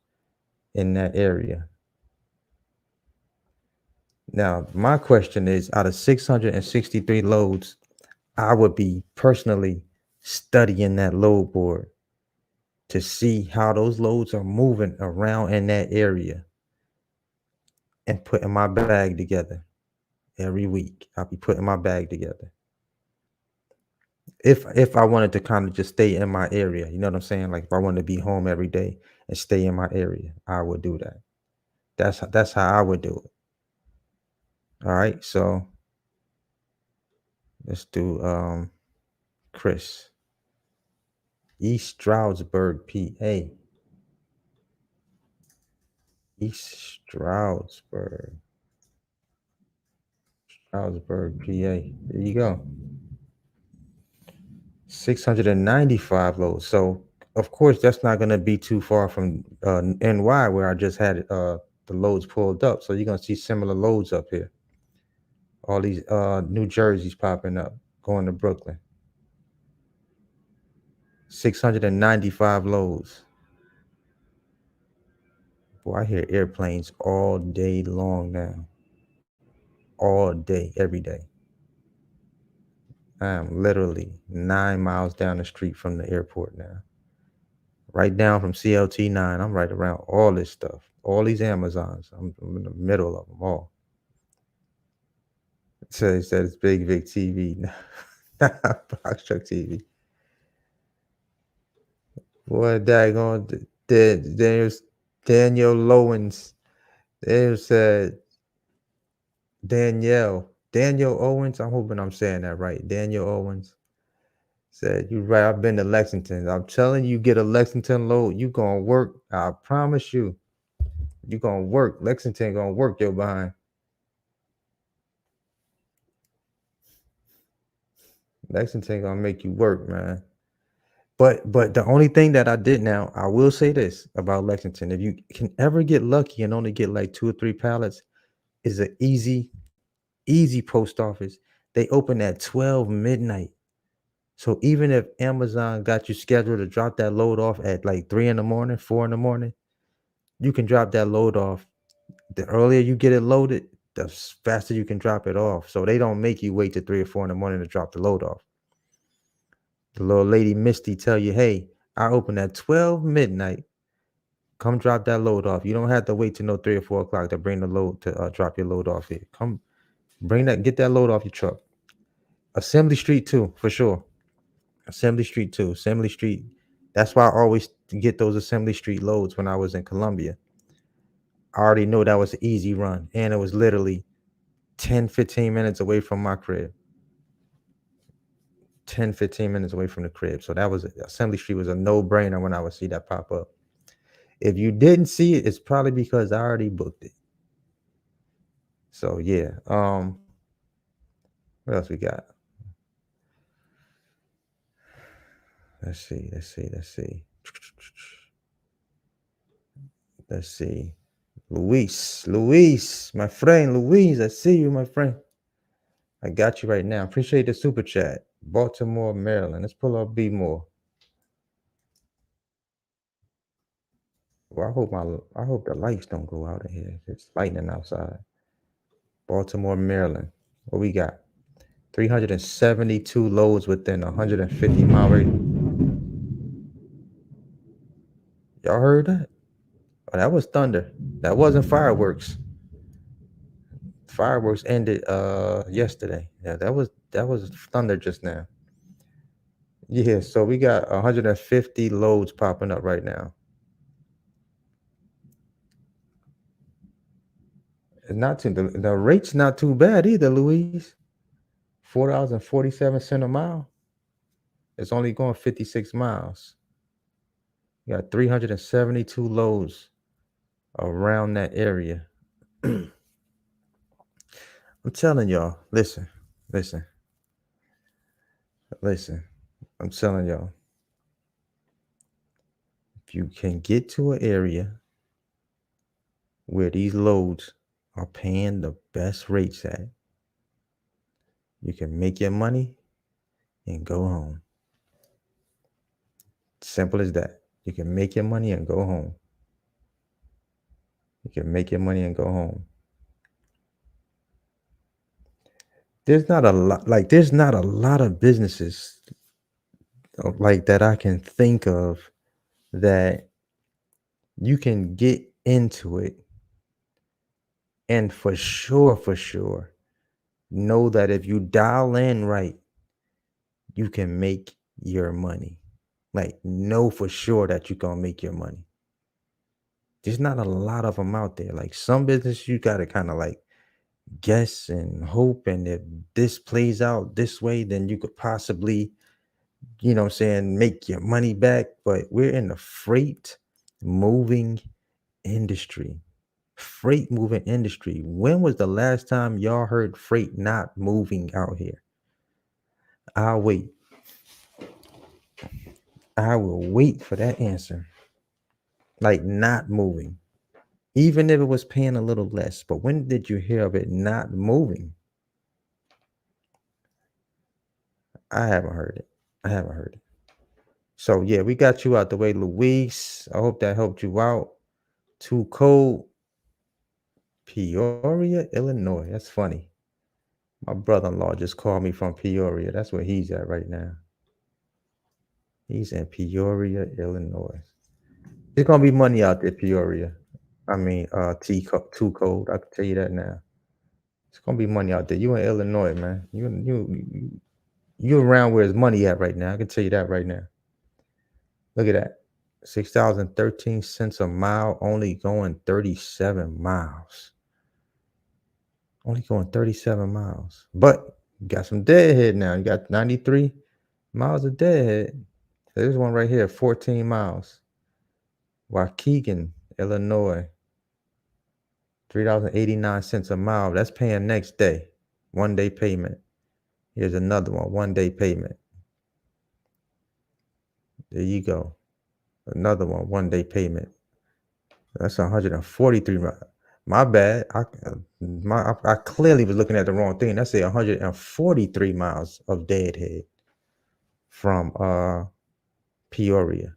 in that area. Now, my question is, out of 663 loads, I would be personally studying that load board to see how those loads are moving around in that area and putting my bag together every week. I'll be putting my bag together. If I wanted to kind of just stay in my area, you know what I'm saying? Like if I wanted to be home every day and stay in my area, I would do that. That's how I would do it. All right, so let's do Chris. East Stroudsburg, PA. East Stroudsburg, PA. There you go. 695 loads. So of course that's not going to be too far from NY where I just had the loads pulled up. So you're going to see similar loads up here. All these New Jerseys popping up, going to Brooklyn. 695 loads. Boy, I hear airplanes all day long now. All day, every day. I am literally 9 miles down the street from the airport now. Right down from CLT 9, I'm right around all this stuff. All these Amazons. I'm in the middle of them all. So he said it's big TV. Box truck TV. Boy, daggone. There's Daniel Lowens. There's Daniel Owens. I'm hoping I'm saying that right. Daniel Owens said, "You're right. I've been to Lexington. I'm telling you, get a Lexington load. You gonna work. I promise you. You gonna work. Lexington gonna work your behind. Lexington gonna make you work, man." But the only thing that I did now, I will say this about Lexington: if you can ever get lucky and only get like 2 or 3 pallets, is an easy post office. They open at 12 midnight. So even if Amazon got you scheduled to drop that load off at like 3 in the morning, 4 in the morning, you can drop that load off. The earlier you get it loaded, the faster you can drop it off. So they don't make you wait till 3 or 4 in the morning to drop the load off. The little lady Misty tell you, hey, I open at 12 midnight. Come drop that load off. You don't have to wait till no 3 or 4 o'clock to bring the load to drop your load off here. Come get that load off your truck. Assembly Street too, for sure. Assembly Street too. Assembly Street. That's why I always get those Assembly Street loads when I was in Columbia. I already know that was an easy run. And it was literally 10, 15 minutes away from my crib. 10, 15 minutes away from the crib. So that was Assembly Street was a no-brainer when I would see that pop up. If you didn't see it, it's probably because I already booked it. So yeah. What else we got? Let's see. Luis, my friend, Luis, I see you, my friend. I got you right now. Appreciate the super chat. Baltimore, Maryland. Let's pull up B more. Well, I hope the lights don't go out in here. It's lightning outside. Baltimore, Maryland. What we got? 372 loads within 150 mile radius. Y'all heard that? Oh, that was thunder. That wasn't fireworks. Fireworks ended yesterday. Yeah, that was thunder just now. Yeah, so we got 150 loads popping up right now. It's not too the rate's not too bad either, Louise. $4.47 a mile. It's only going 56 miles. You got 372 loads around that area. I'm telling y'all, listen. I'm telling y'all. If you can get to an area where these loads are paying the best rates at, you can make your money and go home. Simple as that. You can make your money and go home. There's not a lot of businesses like that I can think of that you can get into it and for sure know that if you dial in right, you can make your money. Like, know for sure that you're gonna make your money. There's not a lot of them out there. Like, some business you gotta kind of like guess and hope, and if this plays out this way, then you could possibly, you know what I'm saying, make your money back. But we're in the freight moving industry. When was the last time y'all heard freight not moving out here? I'll wait. I will wait for that answer. Like, not moving. Even if it was paying a little less. But when did you hear of it not moving? I haven't heard it. So yeah, we got you out the way, Luis. I hope that helped you out. Too cold. Peoria, Illinois. That's funny. My brother-in-law just called me from Peoria. That's where he's at right now. He's in Peoria, Illinois. There's gonna be money out there, Peoria. I mean, too cold. I can tell you that now. It's gonna be money out there. You in Illinois, man. You around where there's money at right now. I can tell you that right now. Look at that. $6.13 a mile, only going 37 miles. Only going 37 miles. But you got some deadhead now. You got 93 miles of deadhead. There's one right here, 14 miles. Waukegan, Illinois. $3.89 a mile. That's paying next day. 1 day payment. Here's another one. 1 day payment. There you go. Another one. 1 day payment. That's 143 miles. My bad. I clearly was looking at the wrong thing. That's 143 miles of deadhead. from Peoria.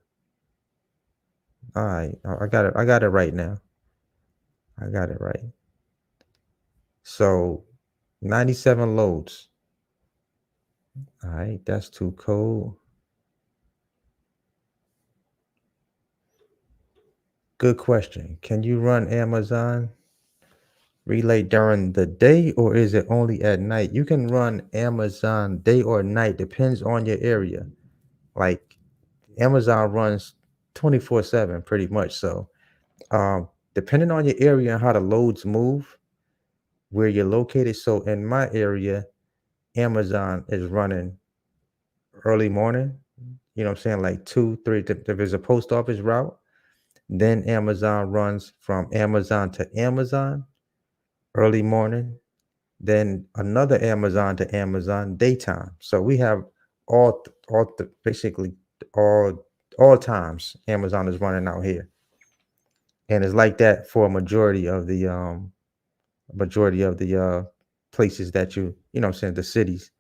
All right, I got it. I got it right now. I got it right. So 97 loads. All right, that's too cold. Good question. Can you run Amazon relay during the day or is it only at night? You can run Amazon day or night, depends on your area. Like Amazon runs 24/7 pretty much. So depending on your area and how the loads move, where you're located. So in my area, Amazon is running early morning, you know what I'm saying? Like 2, 3, if there's a post office route, then Amazon runs from Amazon to Amazon early morning, then another Amazon to Amazon daytime. So we have basically all times Amazon is running out here. And it's like that for a majority of the places that you know what I'm saying, the cities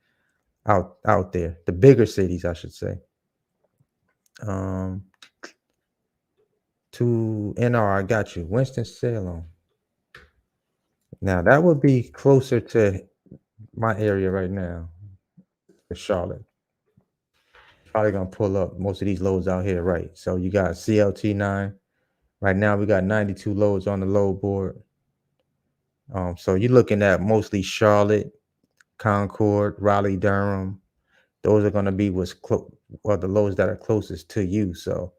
out there, the bigger cities, I should say. Um, to NR, I got you. Winston-Salem. Now that would be closer to my area right now, Charlotte. Probably gonna pull up most of these loads out here, right? So you got CLT9. Right now we got 92 loads on the load board. So you're looking at mostly Charlotte, Concord, Raleigh, Durham. Those are gonna be the loads that are closest to you. So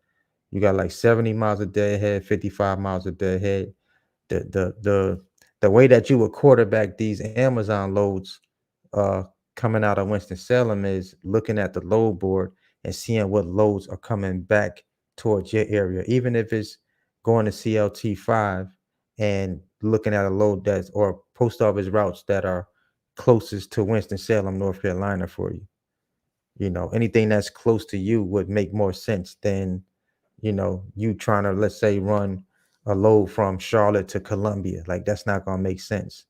you got like 70 miles a day ahead, 55 miles a day ahead. The way that you would quarterback these Amazon loads uh coming out of Winston-Salem is looking at the load board and seeing what loads are coming back towards your area, even if it's going to CLT5 and looking at a load that's or post office routes that are closest to Winston-Salem, North Carolina for you. You know, anything that's close to you would make more sense than, you trying to, let's say, run a load from Charlotte to Columbia. Like that's not gonna make sense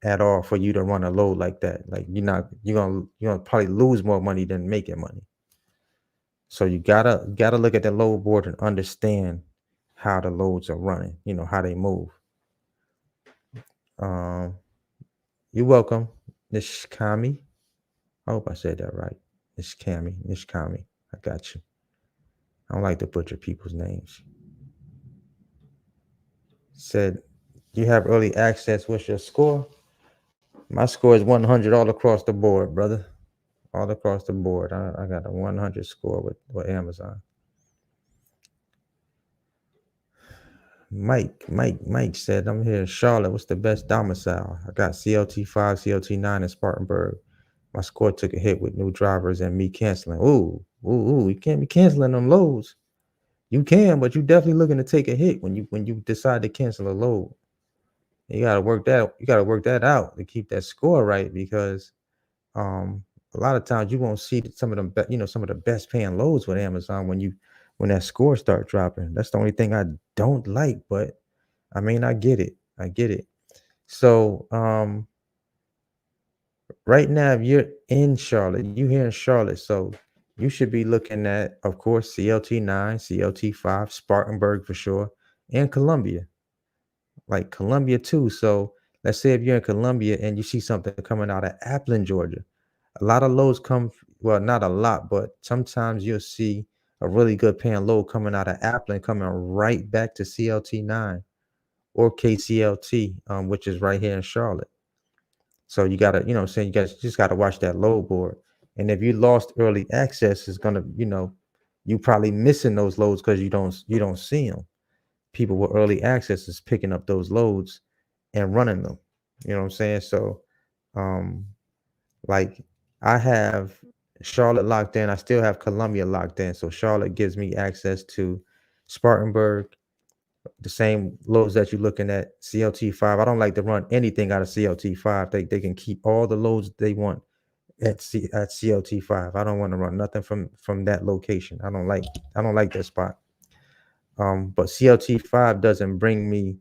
at all for you to run a load like that. Like you're gonna probably lose more money than making money. So you gotta look at the load board and understand how the loads are running, how they move. Um, you're welcome, Nishkami. I hope I said that right. Nishkami. I got you. I don't like to butcher people's names. Said you have early access. What's your score? My score is 100 all across the board, brother. All across the board. I got a 100 score with Amazon. Mike said, I'm here in Charlotte. What's the best domicile? I got CLT5, CLT9 in Spartanburg. My score took a hit with new drivers and me canceling. Ooh, you can't be canceling them loads. You can, but you definitely looking to take a hit when you decide to cancel a load. You gotta work that out to keep that score right because a lot of times you won't see some of them, some of the best paying loads with Amazon when that score start dropping. That's the only thing I don't like, but I mean, I get it. I get it. So, right now, if you're in Charlotte, you here in Charlotte, so you should be looking at, of course, CLT9, CLT5, Spartanburg for sure, and Columbia, like Columbia too. So let's say if you're in Columbia and you see something coming out of Appleton, Georgia, a lot of loads well, not a lot, but sometimes you'll see a really good paying load coming out of Appleton coming right back to CLT9 or KCLT, which is right here in Charlotte. So you gotta, what I'm saying, you guys just gotta watch that load board. And if you lost early access, it's gonna, you probably missing those loads because you don't see them. People with early access is picking up those loads and running them. You know what I'm saying? So, um, like I have Charlotte locked in. I still have Columbia locked in. So Charlotte gives me access to Spartanburg, the same loads that you're looking at, CLT5. I don't like to run anything out of CLT5. They can keep all the loads they want at CLT5. I don't want to run nothing from that location. I don't like that spot. But CLT5 doesn't bring me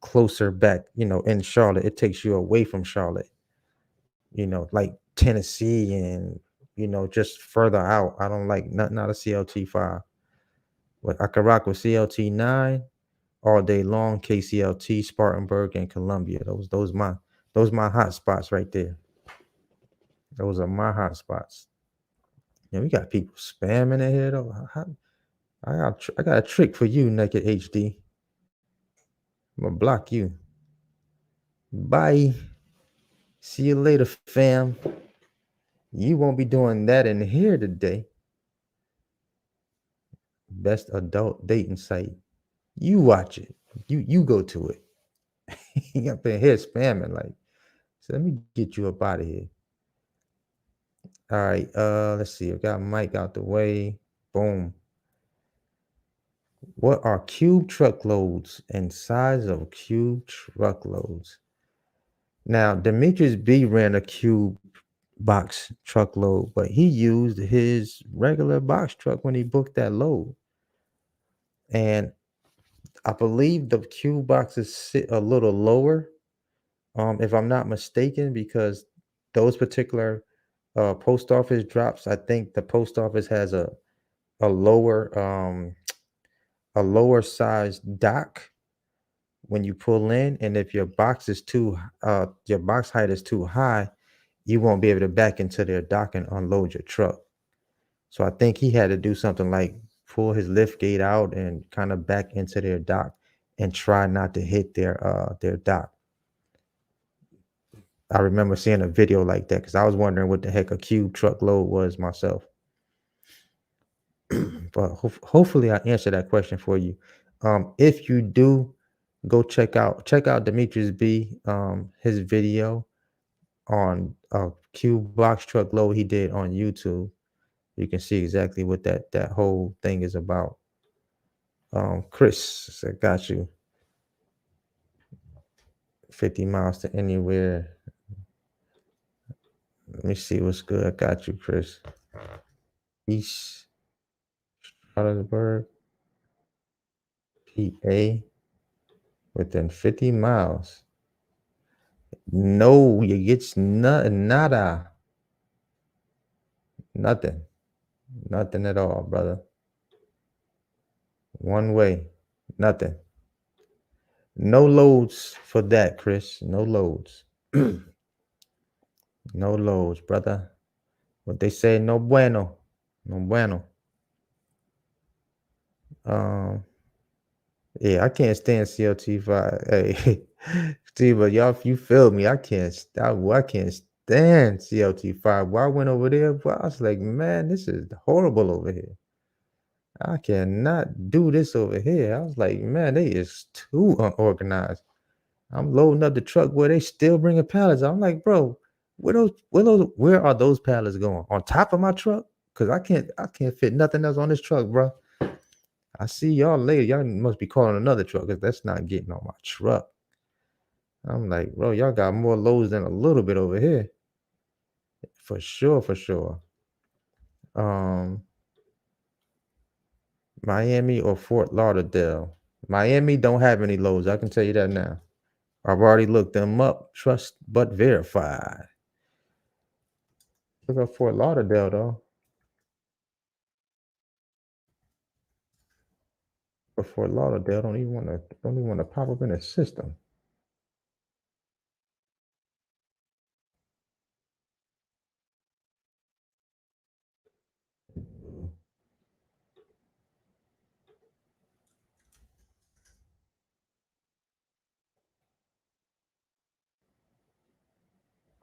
closer back, in Charlotte. It takes you away from Charlotte, like Tennessee and just further out. I don't like nothing out of CLT5. But I could rock with CLT9 all day long, KCLT, Spartanburg, and Columbia. Those my hot spots right there. Those are my hot spots. Yeah, we got people spamming in here though. I got a trick for you, Naked HD. I'm gonna block you. Bye. See you later, fam. You won't be doing that in here today. Best adult dating site. You watch it. You go to it. You up in here spamming like. So let me get you up out of here. All right. Let's see. I got Mike out the way. Boom. What are cube truckloads and size of cube truckloads? Now, Demetrius B ran a cube box truckload, but he used his regular box truck when he booked that load. And I believe the cube boxes sit a little lower, if I'm not mistaken, because those particular post office drops, I think the post office has a lower a lower size dock when you pull in, and if your your box height is too high, you won't be able to back into their dock and unload your truck. So I think he had to do something like pull his lift gate out and kind of back into their dock and try not to hit their dock. I remember seeing a video like that because I was wondering what the heck a cube truckload was myself. But hopefully I answered that question for you. If you do, go check out Demetrius B his video on a cube box truckload he did on YouTube. You can see exactly what that whole thing is about. Chris, I got you. 50 miles to anywhere. Let me see what's good. I got you, Chris. East Harrisburg, PA, within 50 miles. No, you get nada. Nothing. Nothing at all, brother. One way. Nothing. No loads for that, Chris. No loads. No loads, brother. What they say, no bueno. No bueno. Yeah, I can't stand CLT5. Hey, Steve, but y'all, if you feel me, I can't stand CLT5. Why I went over there, but I was like, man, this is horrible over here. I cannot do this over here. I was like, man, they is too unorganized. I'm loading up the truck where they still bringing pallets. I'm like, bro, where are those pallets going? On top of my truck? Cause I can't fit nothing else on this truck, bro. I see y'all later. Y'all must be calling another truck because that's not getting on my truck. I'm like, bro, y'all got more loads than a little bit over here. For sure, for sure. Miami or Fort Lauderdale. Miami don't have any loads. I can tell you that now. I've already looked them up. Trust but verify. Look up Fort Lauderdale though. But Fort Lauderdale don't even want to pop up in the system.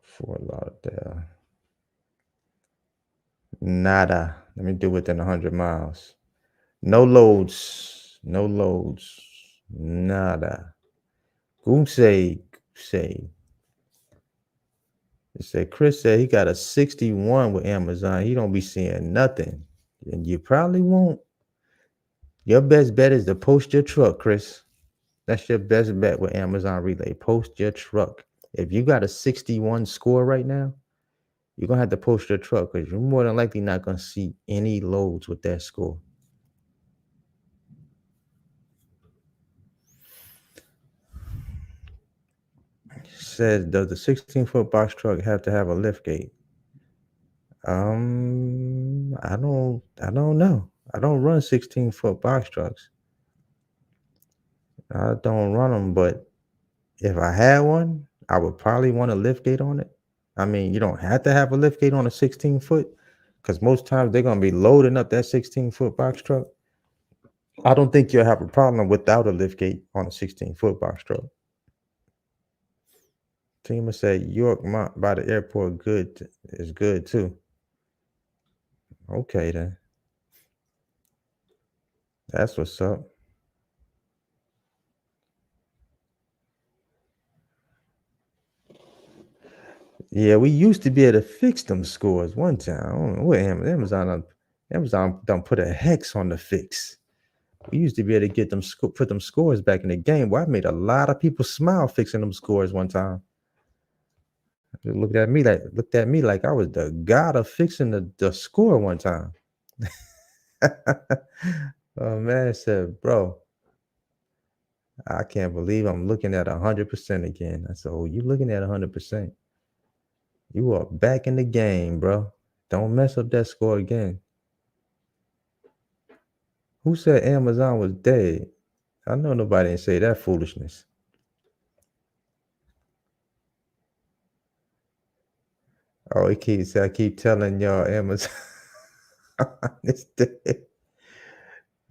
Fort Lauderdale. Nada. Let me do within 100 miles. No loads. No loads. Nada. Goose. It said Chris said he got a 61 with Amazon. He don't be seeing nothing. And you probably won't. Your best bet is to post your truck, Chris. That's your best bet with Amazon Relay. Post your truck. If you got a 61 score right now, you're gonna have to post your truck because you're more than likely not gonna see any loads with that score. Says, does the 16-foot box truck have to have a lift gate? I don't know. I don't run 16-foot box trucks. I don't run them, but if I had one, I would probably want a lift gate on it. I mean, you don't have to have a lift gate on a 16-foot because most times they're gonna be loading up that 16-foot box truck. I don't think you'll have a problem without a lift gate on a 16-foot box truck. Tima said York Mont by the airport is good too. Okay then. That's what's up. Yeah, we used to be able to fix them scores one time. I don't know what Amazon done put a hex on the fix. We used to be able to get put them scores back in the game. Well, I made a lot of people smile fixing them scores one time. They looked at me like I was the god of fixing the score one time. Oh man, I said, bro, I can't believe I'm looking at 100% again. I said, oh, you looking at 100%? You are back in the game, bro. Don't mess up that score again. Who said Amazon was dead? I know nobody didn't say that foolishness. Oh, I keep telling y'all Amazon is dead.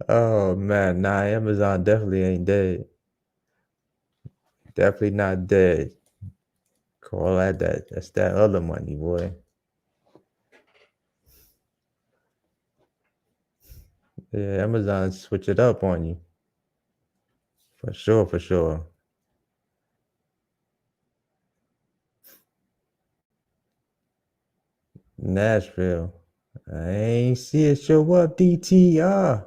Oh man, nah, Amazon definitely ain't dead. Definitely not dead. Call that. That's that other money, boy. Yeah, Amazon switch it up on you. For sure, for sure. Nashville. I ain't see it show up, DTR.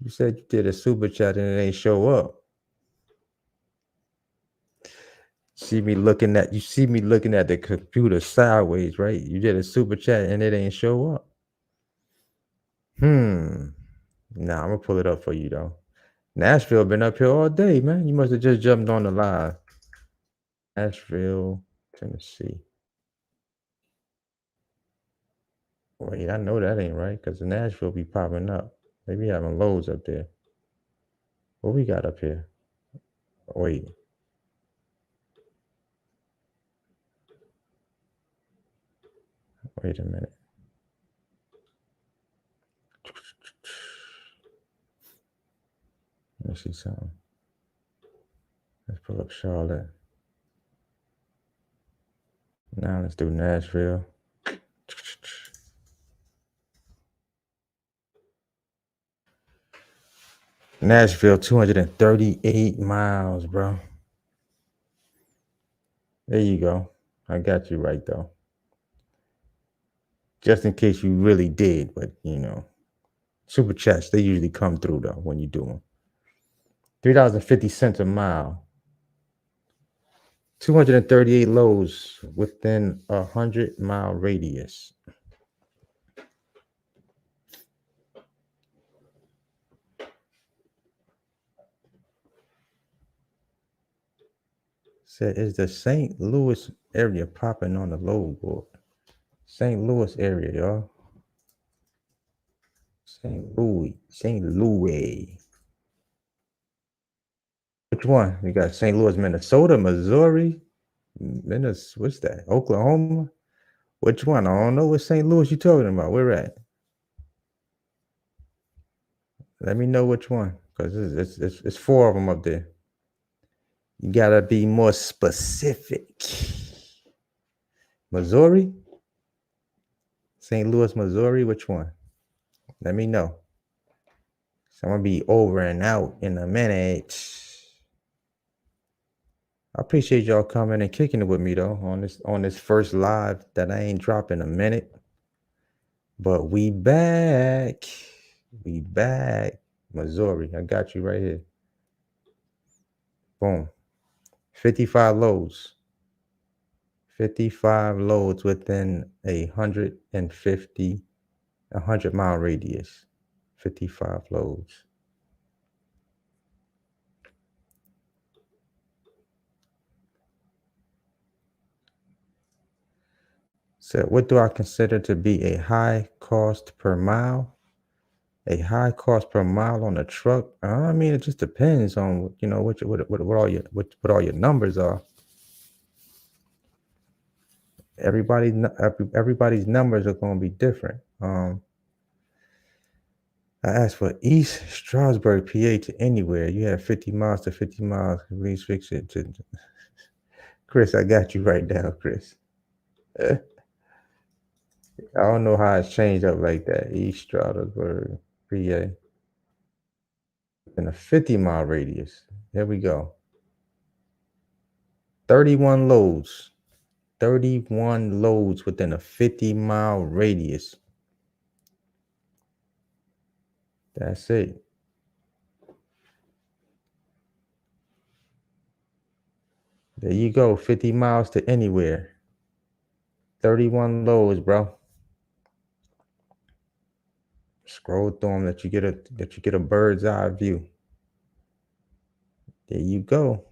You said you did a super chat and it ain't show up. You see me looking at the computer sideways, right? You did a super chat and it ain't show up. Nah, I'm gonna pull it up for you though. Nashville been up here all day, man. You must have just jumped on the live. Nashville, Tennessee. Wait, I know that ain't right because Nashville be popping up. They be having loads up there. What we got up here? Wait, wait a minute. Let me see something. Let's pull up Charlotte. Now let's do Nashville. Nashville, 238 miles, bro. There you go. I got you right though. Just in case you really did, but super chats, they usually come through though when you do them. $3.50 a mile. 238 loads within 100-mile radius. Said, is the St. Louis area popping on the load board? St. Louis area, y'all. St. Louis. St. Louis. Which one? We got St. Louis, Minnesota, Missouri, what's that? Oklahoma? Which one? I don't know what St. Louis you talking about. Where at? Let me know which one, because it's four of them up there. You gotta be more specific. Missouri? St. Louis, Missouri? Which one? Let me know. So I'm gonna be over and out in a minute. I appreciate y'all coming and kicking it with me though on this first live that I ain't dropping a minute. But we back. We back. Missouri. I got you right here. Boom. 55 loads. 55 loads within 100-mile radius. 55 loads. So, what do I consider to be a high cost per mile? A high cost per mile on a truck? I mean, it just depends on what all your numbers are. Everybody's numbers are going to be different. I asked for East Stroudsburg, PA to anywhere. You have 50 miles to 50 miles. Please fix it to Chris. I got you right now, Chris. I don't know how it's changed up like that. East Stroudsburg, PA. In a 50-mile radius. There we go. 31 loads. 31 loads within a 50-mile radius. That's it. There you go. 50 miles to anywhere. 31 loads, bro. Scroll through them that you get a bird's eye view. There you go.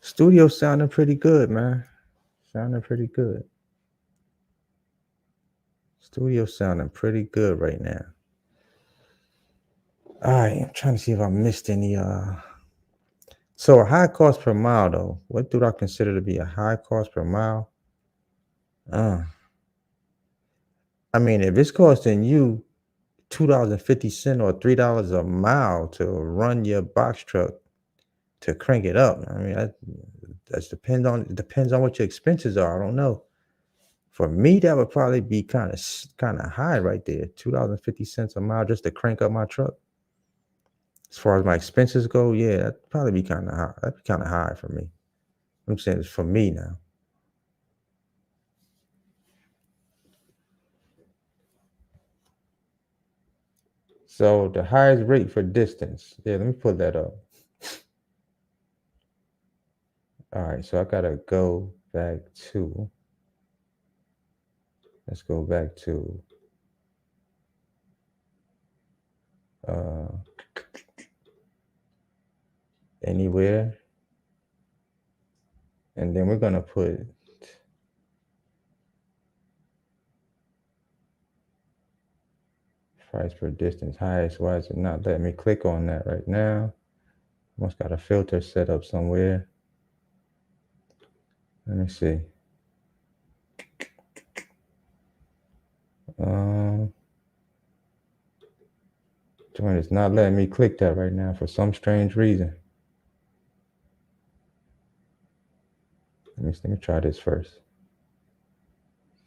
Studio sounding pretty good, man. Sounding pretty good. Studio sounding pretty good right now. All right, I'm trying to see if I missed any. So a high cost per mile, though. What do I consider to be a high cost per mile? I mean, if it's costing you $2.50 or $3 a mile to run your box truck to crank it up, I mean, that depends on what your expenses are. I don't know. For me, that would probably be kind of high right there. $2.50 a mile just to crank up my truck. As far as my expenses go, yeah, that'd probably be kind of high. That'd be kind of high for me. I'm saying it's for me now. So the highest rate for distance. Yeah, let me pull that up. All right, so I gotta go back to. Let's go back to. Uh, Anywhere, and then we're gonna put price per distance highest. Why is it not letting me click on that right now? Must got a filter set up somewhere. Let me see. Join is not letting me click that right now for some strange reason. Let me try this first.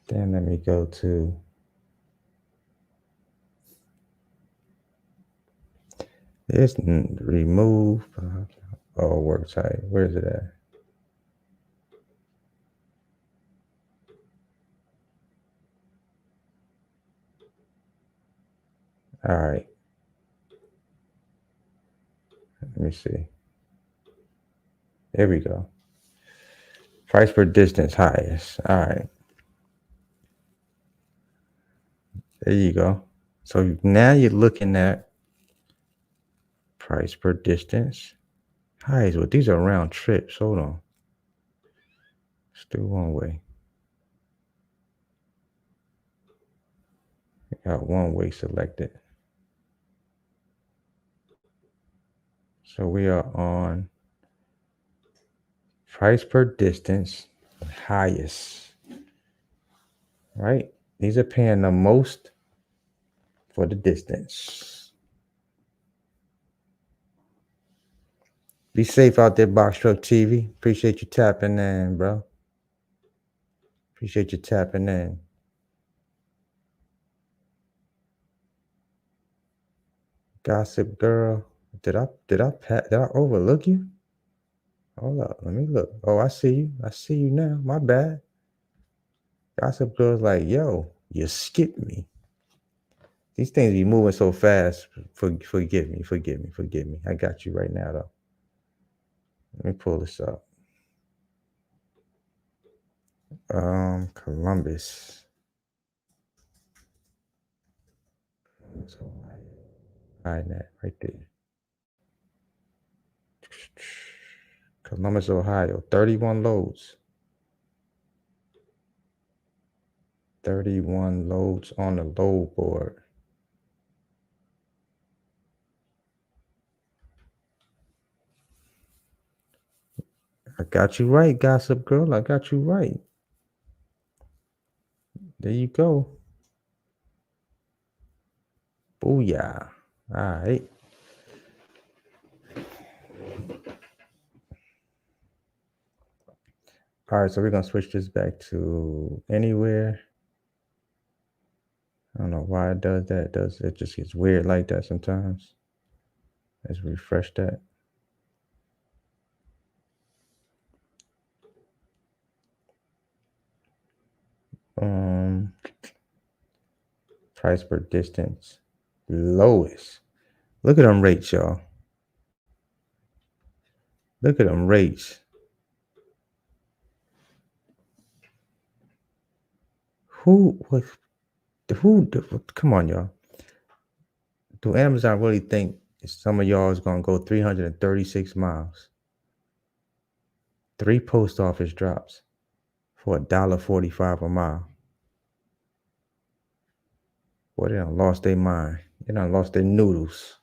Then let me go to. This remove. Oh, work site. Where is it at? All right. Let me see. There we go. Price per distance highest. All right. There you go. So now you're looking at price per distance highest. Well, these are round trips. Hold on. Let's do one way. I got one way selected. So we are on price per distance highest. Right? These are paying the most for the distance. Be safe out there, Box Truck TV. Appreciate you tapping in, bro. Appreciate you tapping in. Gossip girl. Did I overlook you? Hold up, let me look. Oh, I see you. I see you now. My bad. Gossip girl's like, yo, you skipped me. These things be moving so fast. Forgive me. I got you right now, though. Let me pull this up. Columbus. So, hide that right there. Columbus, Ohio. 31 loads. 31 loads on the load board. I got you right, Gossip Girl. I got you right. There you go. Booyah. All right. All right, so we're going to switch this back to anywhere. I don't know why it does that. It just gets weird like that sometimes. Let's refresh that. Price per distance. Lowest. Look at them rates, y'all. Look at them rates. Come on, y'all. Do Amazon really think some of y'all is going to go 336 miles? 3 post office drops for $1.45 a mile. Boy, they done lost their mind. They done lost their noodles.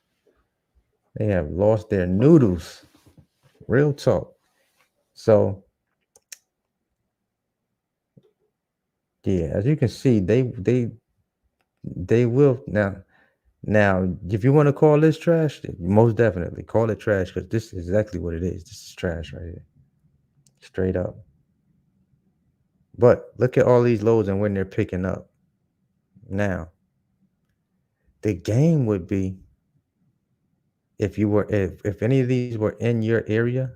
They have lost their noodles. Real talk. So, yeah, as you can see, they will now. Now, if you want to call this trash, most definitely call it trash, because this is exactly what it is. This is trash right here. Straight up. But look at all these loads and when they're picking up. Now, the game would be if any of these were in your area,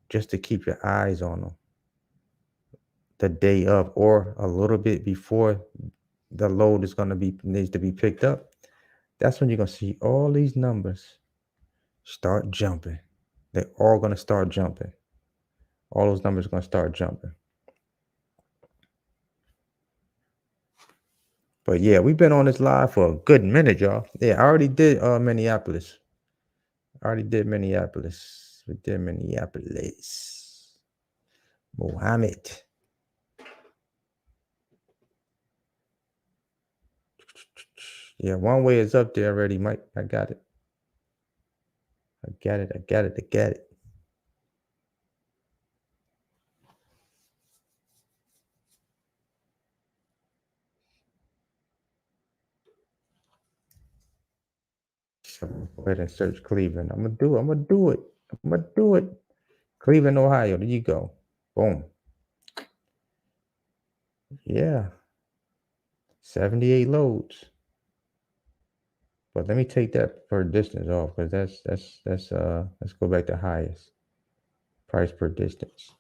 just to keep your eyes on them the day of or a little bit before the load needs to be picked up. That's when you're gonna see all these numbers start jumping. They're all gonna start jumping. All those numbers are gonna start jumping. But yeah, we've been on this live for a good minute, y'all. Yeah, I already did Minneapolis. We did Minneapolis. Mohammed. Yeah, one way is up there already, Mike. I got it. I got it. So go ahead and search Cleveland. I'm gonna do it. Cleveland, Ohio. There you go. Boom. Yeah. 78 loads. But let me take that per distance off, because let's go back to highest. Price per distance.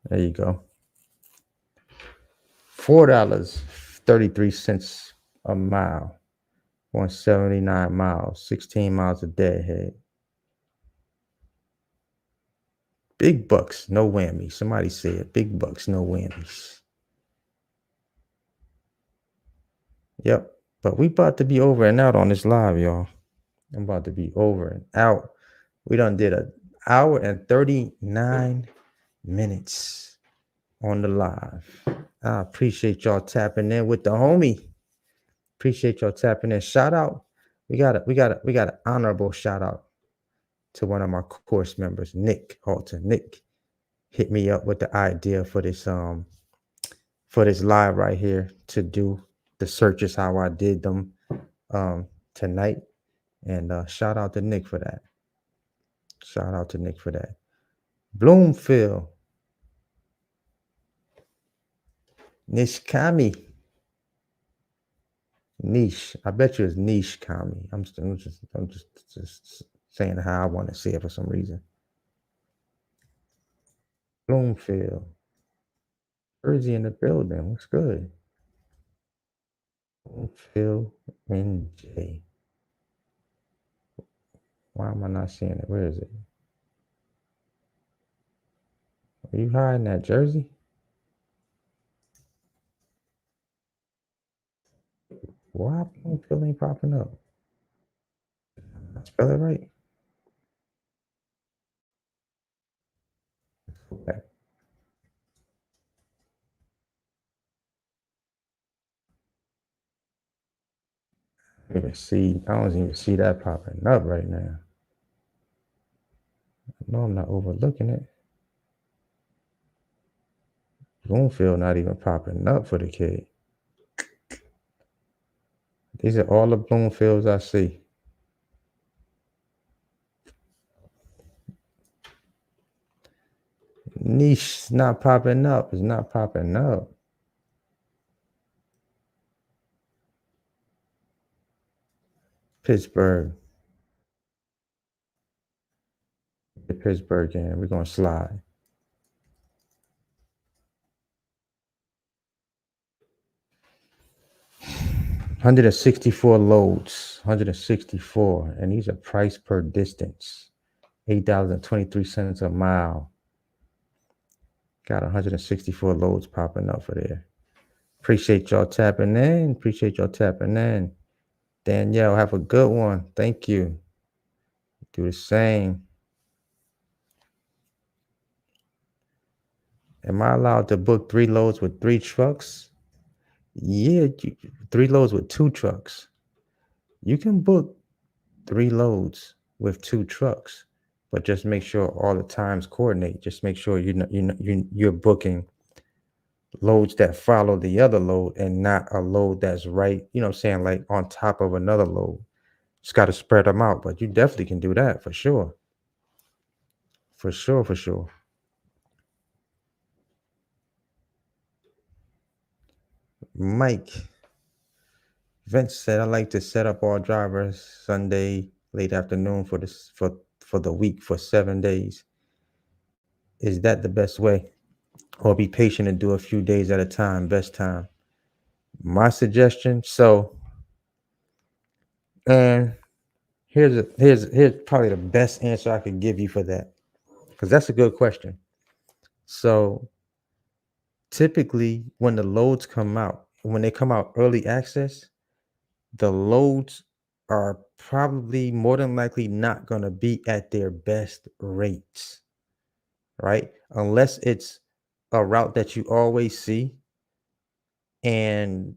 There you go. $4.33 a mile. 179 miles, 16 miles a deadhead. Big bucks, no whammies. Somebody said big bucks, no whammies. Yep. But we about to be over and out on this live, y'all. I'm about to be over and out. We done did an hour and 39 minutes on the live. I appreciate y'all tapping in with the homie. Appreciate y'all tapping in. Shout out. We got an honorable shout out to one of my course members, Nick Halton. Nick hit me up with the idea for this live right here, to do the searches how I did them tonight. And shout out to Nick for that. Bloomfield. Nishkami. Niche. I bet you it's Niche Kami. I'm just saying how I want to say it for some reason. Bloomfield. Jersey in the building. What's good? Bloomfield NJ. Why am I not seeing it? Where is it? Are you hiding that Jersey? Why Bloomfield ain't popping up? Spell it right. I don't even see that popping up right now. No, I'm not overlooking it. Bloomfield not even popping up for the kid. These are all the Bloomfields I see. Niche not popping up. It's not popping up. Pittsburgh. The Pittsburgh game. We're gonna slide. 164 loads. 164. And these are price per distance. $8.23 a mile. Got 164 loads popping up for there. Appreciate y'all tapping in. Danielle, have a good one. Thank you. Do the same. Am I allowed to book 3 loads with 3 trucks? Yeah, 3 loads with 2 trucks. You can book 3 loads with 2 trucks, but just make sure all the times coordinate. Just make sure you're booking loads that follow the other load and not a load that's right, you know what I'm saying, like on top of another load. Just got to spread them out, but you definitely can do that for sure. For sure. Mike Vince said, I like to set up all drivers Sunday late afternoon for the week for 7 days. Is that the best way? Or be patient and do a few days at a time, best time? My suggestion, so, and here's probably the best answer I could give you for that, because that's a good question. So typically when the loads come out, when they come out early access, the loads are probably more than likely not going to be at their best rates, right? Unless it's a route that you always see and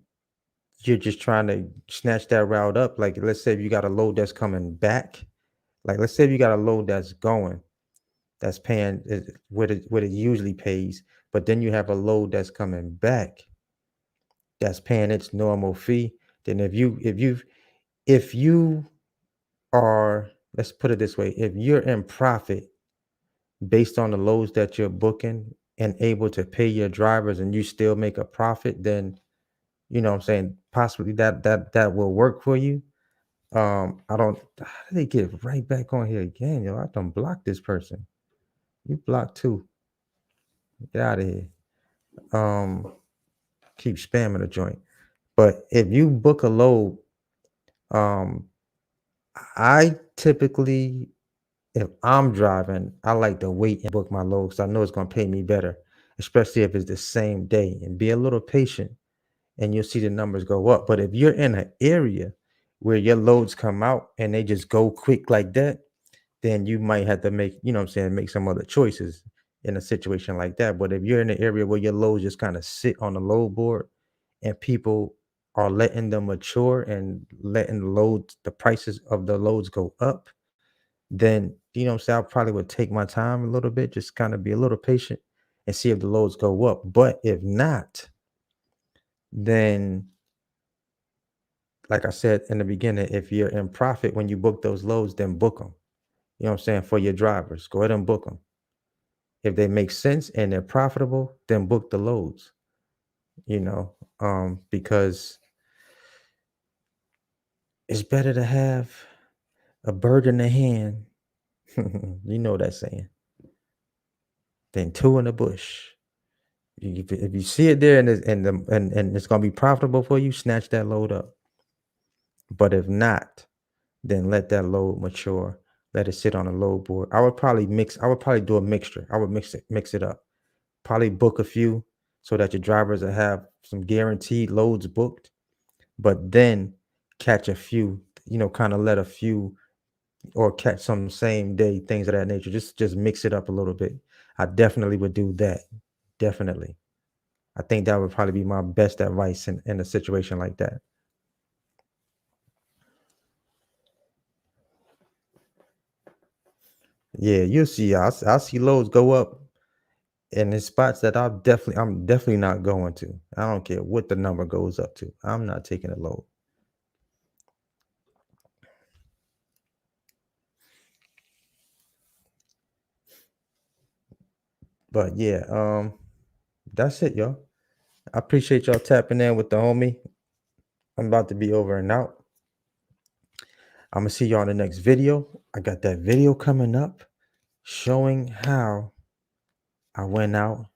you're just trying to snatch that route up. Like, let's say if you got a load that's coming back, like, let's say if you got a load that's going, that's paying what it usually pays, but then you have a load that's coming back that's paying its normal fee. Then if you are, let's put it this way, if you're in profit based on the loads that you're booking and able to pay your drivers and you still make a profit, then you know what I'm saying, possibly that will work for you. I don't, how did they get right back on here again? Yo, I done blocked this person. You blocked too. Get out of here. Keep spamming the joint. But if you book a load, um, I typically, if I'm driving, I like to wait and book my loads. I know it's gonna pay me better, especially if it's the same day. And be a little patient, and you'll see the numbers go up. But if you're in an area where your loads come out and they just go quick like that, then you might have to make, you know what I'm saying, make some other choices in a situation like that. But if you're in an area where your loads just kind of sit on the load board and people are letting them mature and letting the prices of the loads go up, then you know what I'm saying, I probably would take my time a little bit, just kind of be a little patient and see if the loads go up. But if not, then like I said in the beginning, if you're in profit when you book those loads, then book them. You know what I'm saying? For your drivers, go ahead and book them. If they make sense and they're profitable, then book the loads, you know, because it's better to have a bird in the hand, you know that saying, than two in the bush. If you see it there and it's gonna be profitable for you, snatch that load up. But if not, then let that load mature. Let it sit on a load board. I would probably do a mixture. I would mix it up. Probably book a few so that your drivers will have some guaranteed loads booked, but then catch a few, you know, kind of let a few or catch some same day things of that nature. Just mix it up a little bit. I definitely would do that. Definitely. I think that would probably be my best advice in a situation like that. Yeah, you'll see. I'll see loads go up, and in spots that I'm definitely not going to. I don't care what the number goes up to. I'm not taking a load. But yeah, that's it, y'all. I appreciate y'all tapping in with the homie. I'm about to be over and out. I'm gonna see y'all in the next video. I got that video coming up showing how I went out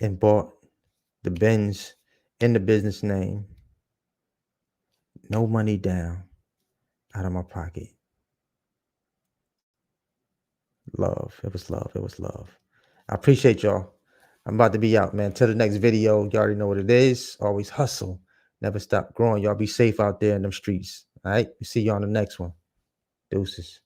and bought the Benz in the business name, no money down, out of my pocket. Love. It was love. It was love. I appreciate y'all. I'm about to be out, man. Till the next video. You already know what it is. Always hustle. Never stop growing. Y'all be safe out there in them streets. All right. See you on the next one. Deuces.